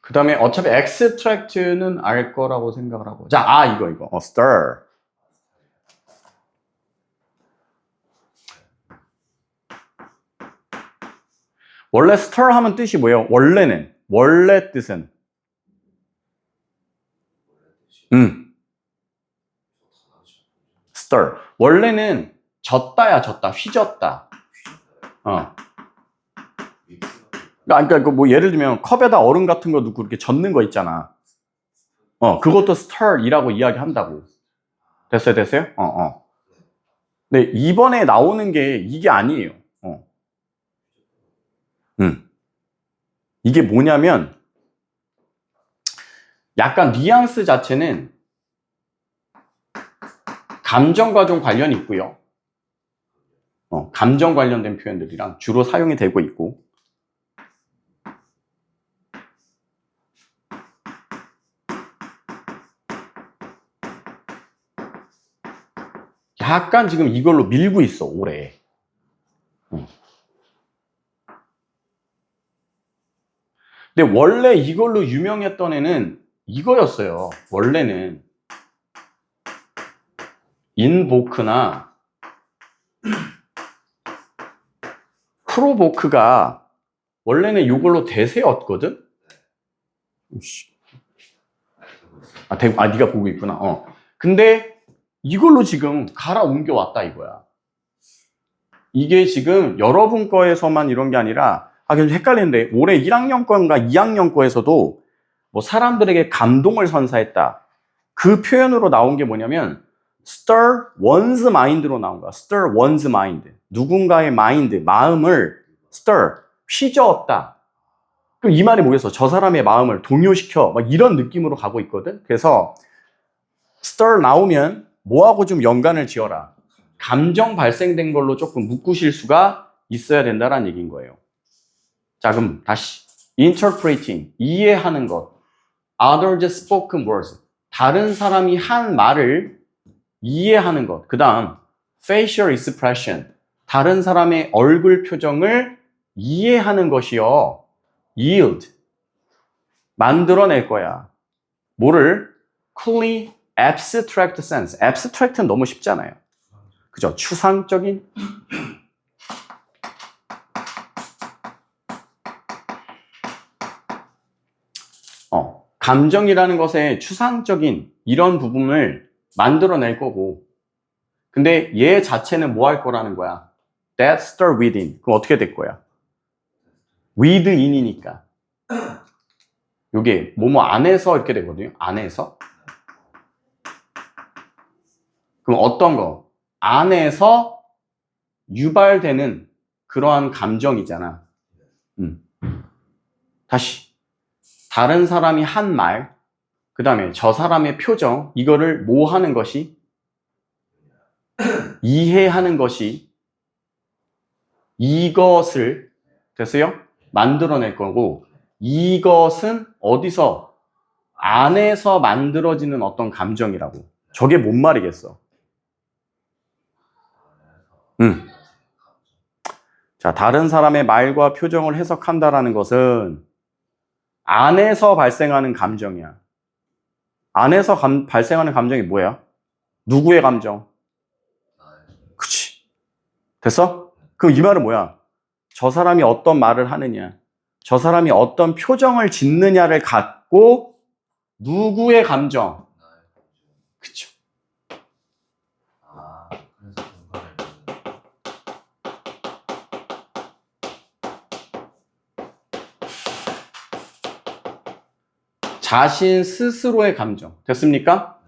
그 다음에 어차피 extract는 알 거라고 생각을 하고. 자, 이거. stir. 원래 stir 하면 뜻이 뭐예요? 원래 뜻은 stir. 원래는 젓다, 휘젓다. 그러니까 뭐 예를 들면 컵에다 얼음 같은 거 넣고 이렇게 젓는 거 있잖아. 그것도 stir이라고 이야기한다고. 됐어요? 네, 이번에 나오는 게 이게 아니에요. 이게 뭐냐면 약간 뉘앙스 자체는 감정과 좀 관련이 있고요. 감정 관련된 표현들이랑 주로 사용이 되고 있고 약간 지금 이걸로 밀고 있어, 올해. 근데 원래 이걸로 유명했던 애는 이거였어요. 원래는 인보크나 프로보크가 원래는 이걸로 대세였거든? 네가 보고 있구나. 근데 이걸로 지금 갈아 옮겨왔다 이거야. 이게 지금 여러분 거에서만 이런 게 아니라 그냥 헷갈리는데 올해 1학년 거인가 2학년 거에서도 뭐 사람들에게 감동을 선사했다. 그 표현으로 나온 게 뭐냐면 stir one's mind로 나온 거야. stir one's mind. 누군가의 mind, 마음을 stir, 휘저었다. 그럼 이 말이 뭐겠어? 저 사람의 마음을 동요시켜. 막 이런 느낌으로 가고 있거든. 그래서 stir 나오면 뭐하고 좀 연관을 지어라. 감정 발생된 걸로 조금 묶으실 수가 있어야 된다는 얘기인 거예요. 자, 그럼 다시 interpreting, 이해하는 것. others spoken words, 다른 사람이 한 말을 이해하는 것. 그 다음 facial expression, 다른 사람의 얼굴 표정을 이해하는 것이요. yield, 만들어낼 거야. 뭐를? coolly abstract sense. abstract는 너무 쉽잖아요. 그죠? 추상적인 감정이라는 것의 추상적인 이런 부분을 만들어낼 거고, 근데 얘 자체는 뭐 할 거라는 거야? That start within. 그럼 어떻게 될 거야? within이니까. 요게 뭐뭐 안에서 이렇게 되거든요. 안에서. 그럼 어떤 거? 안에서 유발되는 그러한 감정이잖아. 다시. 다른 사람이 한 말, 그 다음에 저 사람의 표정, 이거를 뭐 하는 것이? 이해하는 것이 이것을, 됐어요? 만들어낼 거고, 이것은 어디서? 안에서 만들어지는 어떤 감정이라고. 저게 뭔 말이겠어? 자, 다른 사람의 말과 표정을 해석한다라는 것은 안에서 발생하는 감정이야. 안에서 발생하는 감정이 뭐야? 누구의 감정? 그치. 됐어? 그럼 이 말은 뭐야? 저 사람이 어떤 말을 하느냐, 저 사람이 어떤 표정을 짓느냐를 갖고 누구의 감정? 그쵸. 그래서 공간을 자신 스스로의 감정. 됐습니까?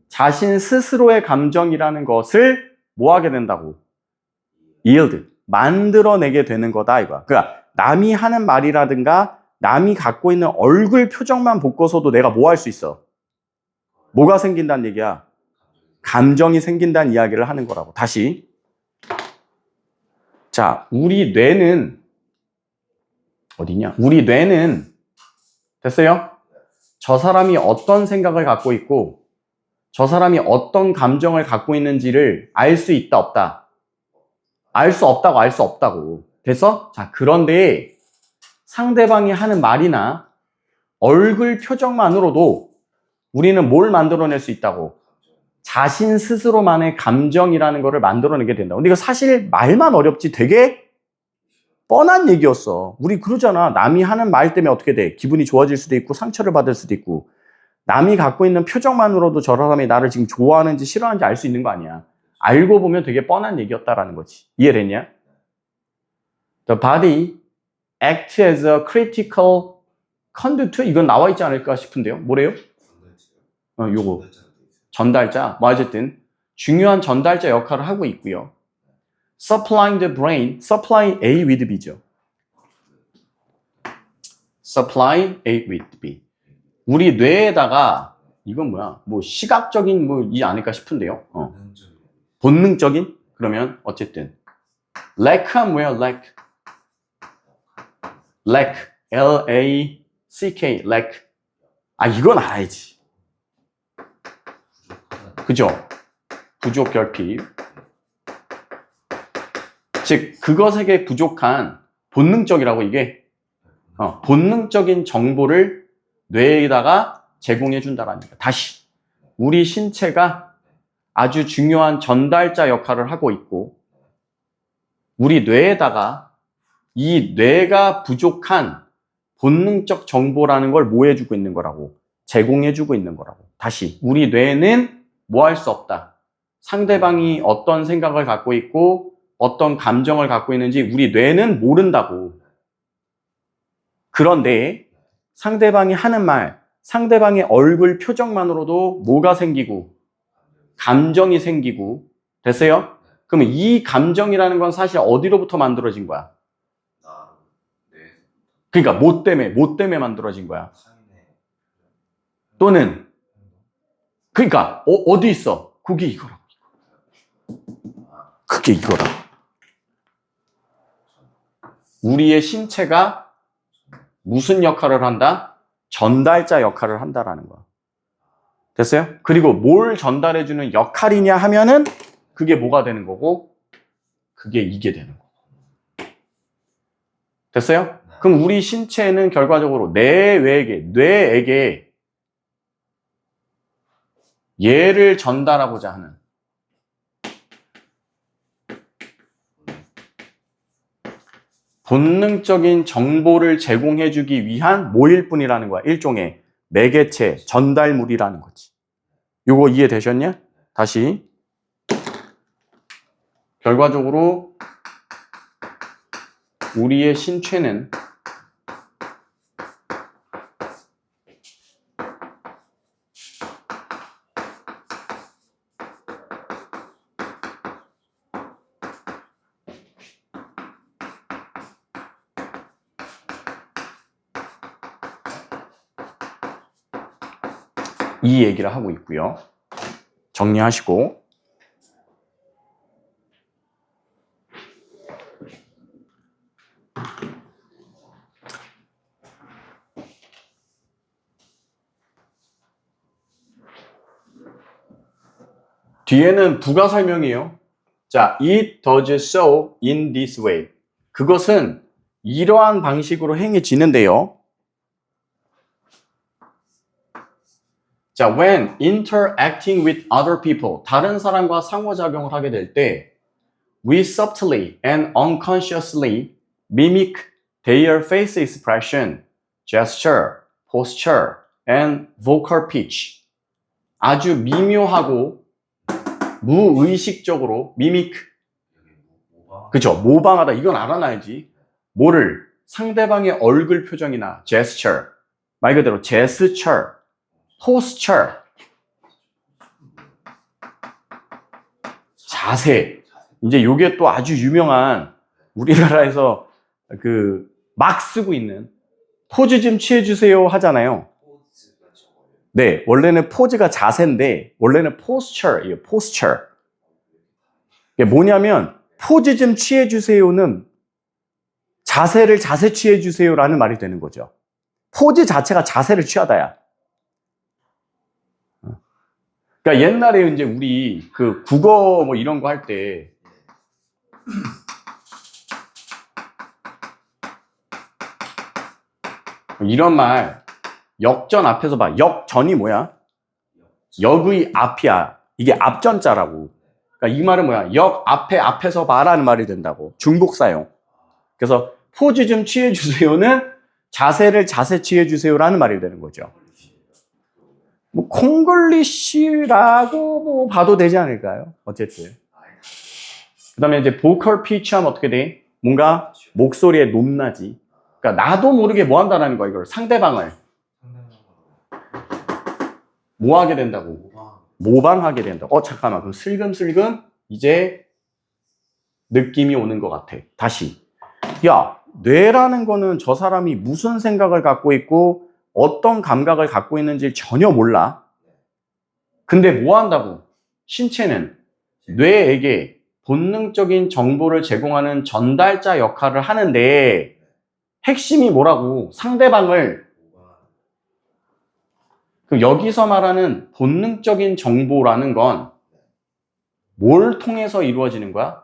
자신 스스로의 감정이라는 것을 뭐 하게 된다고? yield. 만들어내게 되는 거다, 이거야. 그러니까 남이 하는 말이라든가 남이 갖고 있는 얼굴 표정만 보고서도 내가 뭐 할 수 있어? 뭐가 생긴다는 얘기야? 감정이 생긴다는 이야기를 하는 거라고. 다시. 자, 우리 뇌는 어디냐? 우리 뇌는 됐어요? 저 사람이 어떤 생각을 갖고 있고 저 사람이 어떤 감정을 갖고 있는지를 알 수 있다, 없다? 알 수 없다고, 알 수 없다고. 됐어? 자, 그런데 상대방이 하는 말이나 얼굴 표정만으로도 우리는 뭘 만들어낼 수 있다고? 자신 스스로만의 감정이라는 거를 만들어내게 된다고. 근데 이거 사실 말만 어렵지 되게 뻔한 얘기였어. 우리 그러잖아. 남이 하는 말 때문에 어떻게 돼? 기분이 좋아질 수도 있고 상처를 받을 수도 있고, 남이 갖고 있는 표정만으로도 저 사람이 나를 지금 좋아하는지 싫어하는지 알 수 있는 거 아니야. 알고 보면 되게 뻔한 얘기였다라는 거지. 이해됐냐? The body acts as a critical conduit. 이건 나와 있지 않을까 싶은데요. 뭐래요? 요거. 전달자. 뭐 어쨌든 중요한 전달자 역할을 하고 있고요. Supplying the brain. Supply A with B죠. Supply A with B. 우리 뇌에다가 이건 뭐야? 뭐 시각적인 뭐이 아닐까 싶은데요. 본능적인? 그러면 어쨌든 lack은 뭐야? lack. lack. L-A-C-K. lack. 아, 이건 알아야지. 그죠? 부족, 결핍. 즉, 그것에게 부족한 본능적이라고 이게 본능적인 정보를 뇌에다가 제공해 준다라는 거예요. 다시, 우리 신체가 아주 중요한 전달자 역할을 하고 있고, 우리 뇌에다가 이 뇌가 부족한 본능적 정보라는 걸 뭐 해주고 있는 거라고? 제공해주고 있는 거라고. 다시, 우리 뇌는 뭐 할 수 없다. 상대방이 어떤 생각을 갖고 있고 어떤 감정을 갖고 있는지 우리 뇌는 모른다고. 그런데 상대방이 하는 말, 상대방의 얼굴 표정만으로도 뭐가 생기고 감정이 생기고. 됐어요? 그러면 이 감정이라는 건 사실 어디로부터 만들어진 거야? 그러니까 뭐 때문에 만들어진 거야? 또는 그러니까 어디 있어? 그게 이거라고. 그게 이거라. 우리의 신체가 무슨 역할을 한다? 전달자 역할을 한다라는 거야. 됐어요? 그리고 뭘 전달해주는 역할이냐 하면은 그게 뭐가 되는 거고, 그게 이게 되는 거고. 됐어요? 그럼 우리 신체는 결과적으로 뇌에게 얘를 전달하고자 하는 본능적인 정보를 제공해주기 위한 뭐일 뿐이라는 거야. 일종의 매개체, 전달물이라는 거지. 요거 이해되셨냐? 다시. 결과적으로 우리의 신체는 이 얘기를 하고 있고요. 정리하시고. 뒤에는 부가 설명이에요. 자, it does so in this way. 그것은 이러한 방식으로 행해지는데요. 자, when interacting with other people, 다른 사람과 상호작용을 하게 될 때, we subtly and unconsciously mimic their face expression, gesture, posture, and vocal pitch. 아주 미묘하고 무의식적으로 mimic, 그쵸? 모방하다. 이건 알아놔야지. 뭐를? 상대방의 얼굴 표정이나 gesture, 말 그대로 gesture, posture, 자세. 이제 요게 또 아주 유명한 우리나라에서 막 쓰고 있는 포즈 좀 취해주세요 하잖아요. 네, 원래는 포즈가 자세인데 원래는 posture예요. posture. 이게 뭐냐면 포즈 좀 취해주세요는 자세를 자세 취해주세요라는 말이 되는 거죠. 포즈 자체가 자세를 취하다야. 그러니까 옛날에 이제 우리 국어 뭐 이런 거 할 때 이런 말 역전 앞에서 봐. 역전이 뭐야? 역의 앞이야. 이게 앞전자라고. 그러니까 이 말은 뭐야? 역 앞에서 봐라는 말이 된다고. 중복 사용. 그래서 포즈 좀 취해주세요는 자세를 자세 취해주세요라는 말이 되는 거죠. 뭐 콩글리시라고 뭐 봐도 되지 않을까요? 어쨌든. 그 다음에 이제 보컬 피치 하면 어떻게 돼? 뭔가 목소리의 높낮이. 그러니까 나도 모르게 뭐 한다라는 거야, 이걸. 상대방을 뭐 하게 된다고? 모방하게 된다고. 잠깐만. 그럼 슬금슬금 이제 느낌이 오는 것 같아. 다시. 야, 뇌라는 거는 저 사람이 무슨 생각을 갖고 있고 어떤 감각을 갖고 있는지 전혀 몰라. 근데 뭐 한다고? 신체는 뇌에게 본능적인 정보를 제공하는 전달자 역할을 하는데 핵심이 뭐라고? 상대방을. 그럼 여기서 말하는 본능적인 정보라는 건 뭘 통해서 이루어지는 거야?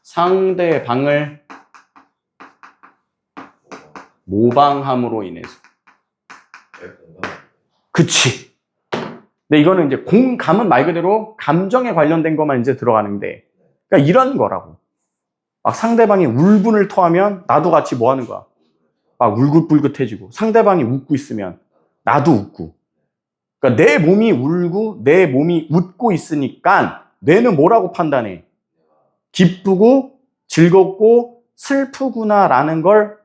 상대방을 모방함으로 인해서. 그치. 근데 이거는 이제 공감은 말 그대로 감정에 관련된 것만 이제 들어가는데, 그러니까 이런 거라고. 막 상대방이 울분을 토하면 나도 같이 뭐 하는 거야? 막 울긋불긋해지고, 상대방이 웃고 있으면 나도 웃고. 그러니까 내 몸이 울고 내 몸이 웃고 있으니까 뇌는 뭐라고 판단해? 기쁘고 즐겁고 슬프구나라는 걸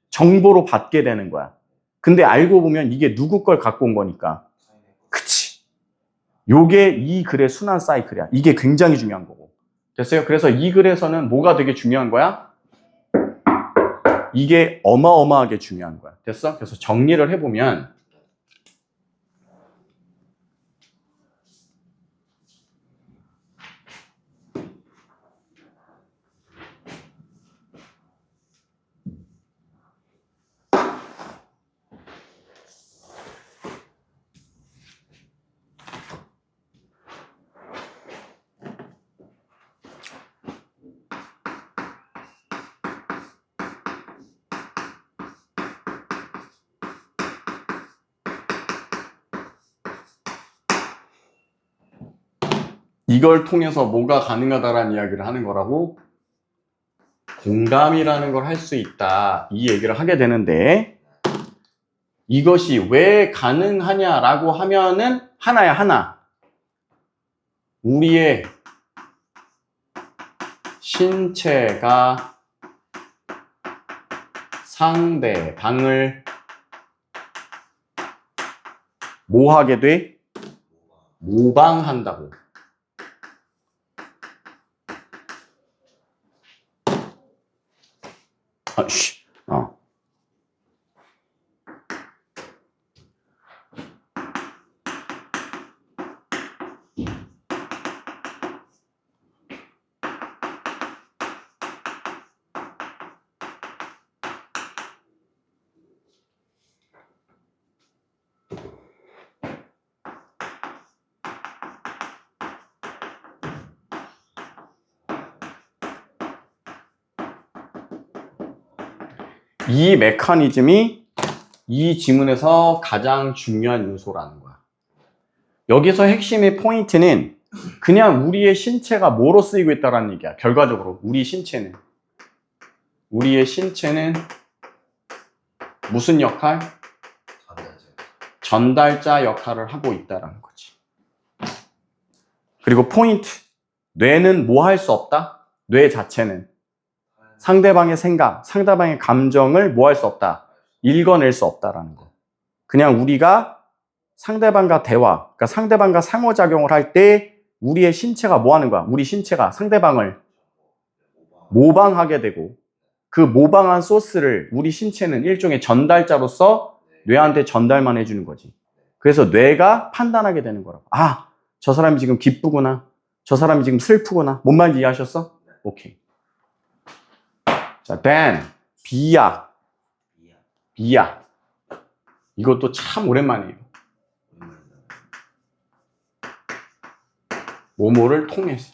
정보로 받게 되는 거야. 근데 알고 보면 이게 누구 걸 갖고 온 거니까. 그치. 요게 이 글의 순환 사이클이야. 이게 굉장히 중요한 거고. 됐어요? 그래서 이 글에서는 뭐가 되게 중요한 거야? 이게 어마어마하게 중요한 거야. 됐어? 그래서 정리를 해보면 이걸 통해서 뭐가 가능하다라는 이야기를 하는 거라고? 공감이라는 걸 할 수 있다. 이 얘기를 하게 되는데 이것이 왜 가능하냐라고 하면은 하나야, 하나. 우리의 신체가 상대방을 뭐 하게 돼? 모방한다고. 이 메커니즘이 이 지문에서 가장 중요한 요소라는 거야. 여기서 핵심의 포인트는 그냥 우리의 신체가 뭐로 쓰이고 있다는 얘기야. 결과적으로 우리의 신체는 무슨 역할? 전달자 역할을 하고 있다는 거지. 그리고 포인트, 뇌는 뭐 할 수 없다? 뇌 자체는 상대방의 생각, 상대방의 감정을 뭐 할 수 없다? 읽어낼 수 없다라는 거. 그냥 우리가 상대방과 대화, 그러니까 상대방과 상호작용을 할 때 우리의 신체가 뭐 하는 거야? 우리 신체가 상대방을 모방하게 되고 그 모방한 소스를 우리 신체는 일종의 전달자로서 뇌한테 전달만 해주는 거지. 그래서 뇌가 판단하게 되는 거라고. 아, 저 사람이 지금 기쁘구나. 저 사람이 지금 슬프구나. 뭔 말인지 이해하셨어? 오케이. 자, then, 비약. 이것도 참 오랜만이에요. 뭐뭐를 통해서.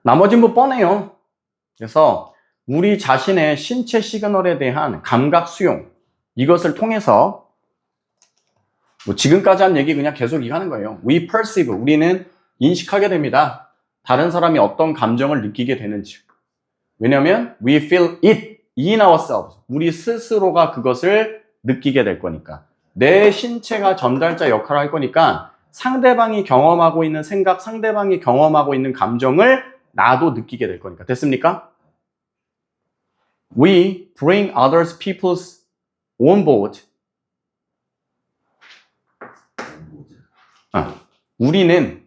나머지는 뭐 뻔해요. 그래서 우리 자신의 신체 시그널에 대한 감각 수용, 이것을 통해서 뭐 지금까지 한 얘기 그냥 계속 이해하는 거예요. We perceive, 우리는 인식하게 됩니다. 다른 사람이 어떤 감정을 느끼게 되는지. 왜냐면 we feel it in ourselves. 우리 스스로가 그것을 느끼게 될 거니까. 내 신체가 전달자 역할을 할 거니까 상대방이 경험하고 있는 생각, 상대방이 경험하고 있는 감정을 나도 느끼게 될 거니까. 됐습니까? We bring others people's on board. 우리는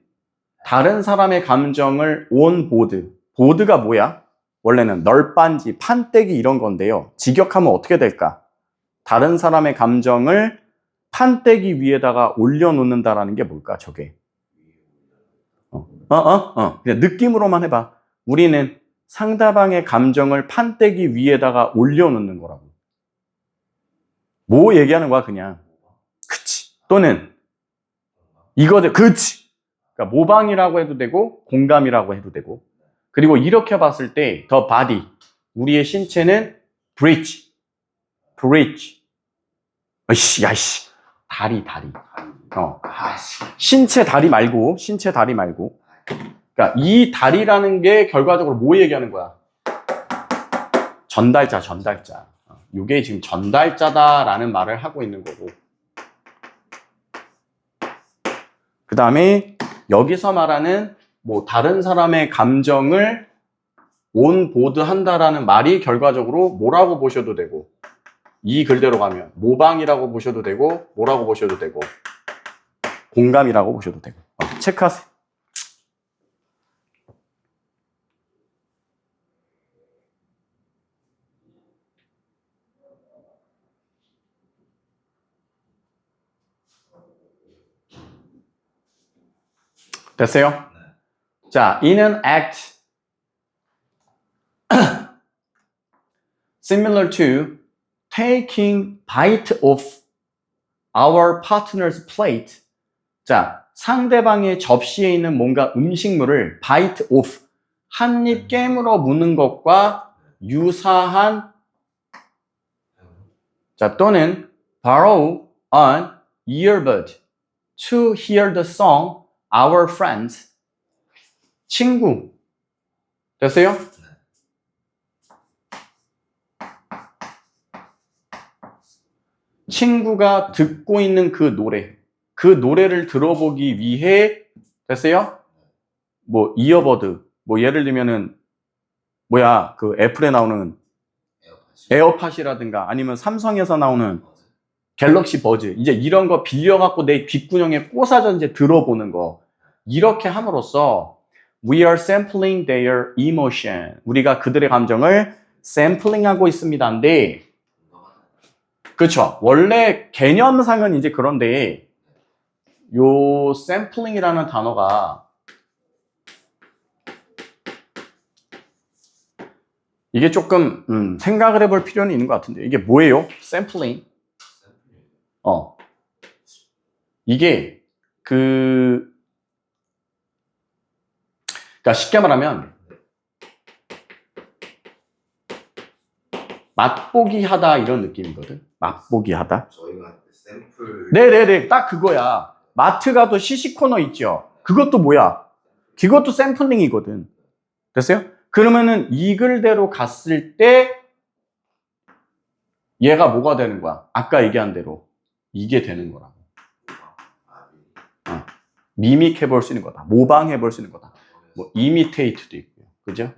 다른 사람의 감정을 on board. 보드가 뭐야? 원래는 널빤지, 판때기 이런 건데요. 직역하면 어떻게 될까? 다른 사람의 감정을 판때기 위에다가 올려놓는다라는 게 뭘까, 저게? 그냥 느낌으로만 해봐. 우리는 상대방의 감정을 판때기 위에다가 올려놓는 거라고. 뭐 얘기하는 거야, 그냥. 그치. 또는, 이거들, 그치. 그러니까 모방이라고 해도 되고, 공감이라고 해도 되고. 그리고 이렇게 봤을 때, the body. 우리의 신체는 bridge. 야이씨. 다리. 신체 다리 말고. 그러니까 이 다리라는 게 결과적으로 뭐 얘기하는 거야? 전달자. 이게 지금 전달자다라는 말을 하고 있는 거고. 그 다음에 여기서 말하는 뭐 다른 사람의 감정을 온보드 한다라는 말이 결과적으로 뭐라고 보셔도 되고, 이 글대로 가면 모방이라고 보셔도 되고, 뭐라고 보셔도 되고, 공감이라고 보셔도 되고. 체크하세요. 됐어요? 자, in an act similar to taking bite of our partner's plate. 자, 상대방의 접시에 있는 뭔가 음식물을 bite off, 한 입 깨물어 무는 것과 유사한, 자, 또는 borrow an earbud, to hear the song our friends. 친구. 됐어요? 친구가 듣고 있는 그 노래. 그 노래를 들어보기 위해 됐어요? 뭐 이어버드. 뭐 예를 들면은 뭐야 그 애플에 나오는 에어팟이라든가 아니면 삼성에서 나오는 갤럭시 버즈 이제 이런 거 빌려갖고 내 귓구녕에 꽂아서 이제 들어보는 거 이렇게 함으로써 we are sampling their emotion 우리가 그들의 감정을 샘플링하고 있습니다인데 그렇죠 원래 개념상은 이제 그런데 요 샘플링이라는 단어가 이게 조금 생각을 해볼 필요는 있는 것 같은데 이게 뭐예요? 샘플링 이게 그러니까 쉽게 말하면 맛보기 하다 이런 느낌이거든. 맛보기 하다. 저희가 샘플 네네네 딱 그거야. 마트 가도 시식코너 있죠. 그것도 뭐야? 그것도 샘플링이거든. 됐어요? 그러면은 이 글대로 갔을 때 얘가 뭐가 되는 거야? 아까 얘기한 대로 이게 되는 거라고. 미믹 해볼 수 있는 거다. 모방 해볼 수 있는 거다. 뭐 이미테이트도 있고요. 그죠?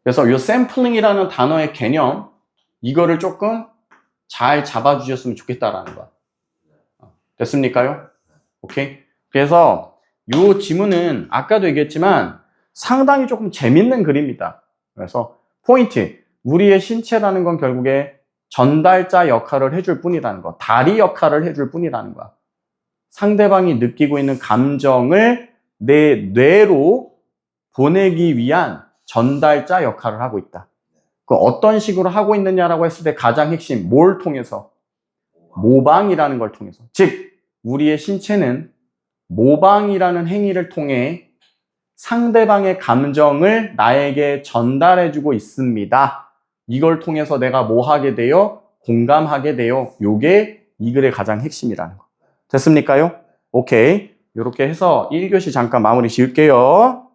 그래서 이 샘플링이라는 단어의 개념 이거를 조금 잘 잡아주셨으면 좋겠다라는 거야. 됐습니까요? 오케이. 그래서 이 지문은 아까도 얘기했지만 상당히 조금 재밌는 글입니다. 그래서 포인트 우리의 신체라는 건 결국에 전달자 역할을 해줄 뿐이라는 거 다리 역할을 해줄 뿐이라는 거야. 상대방이 느끼고 있는 감정을 내 뇌로 보내기 위한 전달자 역할을 하고 있다. 그 어떤 식으로 하고 있느냐라고 했을 때 가장 핵심 뭘 통해서? 모방이라는 걸 통해서. 즉 우리의 신체는 모방이라는 행위를 통해 상대방의 감정을 나에게 전달해주고 있습니다. 이걸 통해서 내가 뭐 하게 돼요? 공감하게 돼요. 요게 이 글의 가장 핵심이라는 거. 됐습니까요? 오케이. 이렇게 해서 1교시 잠깐 마무리 지을게요.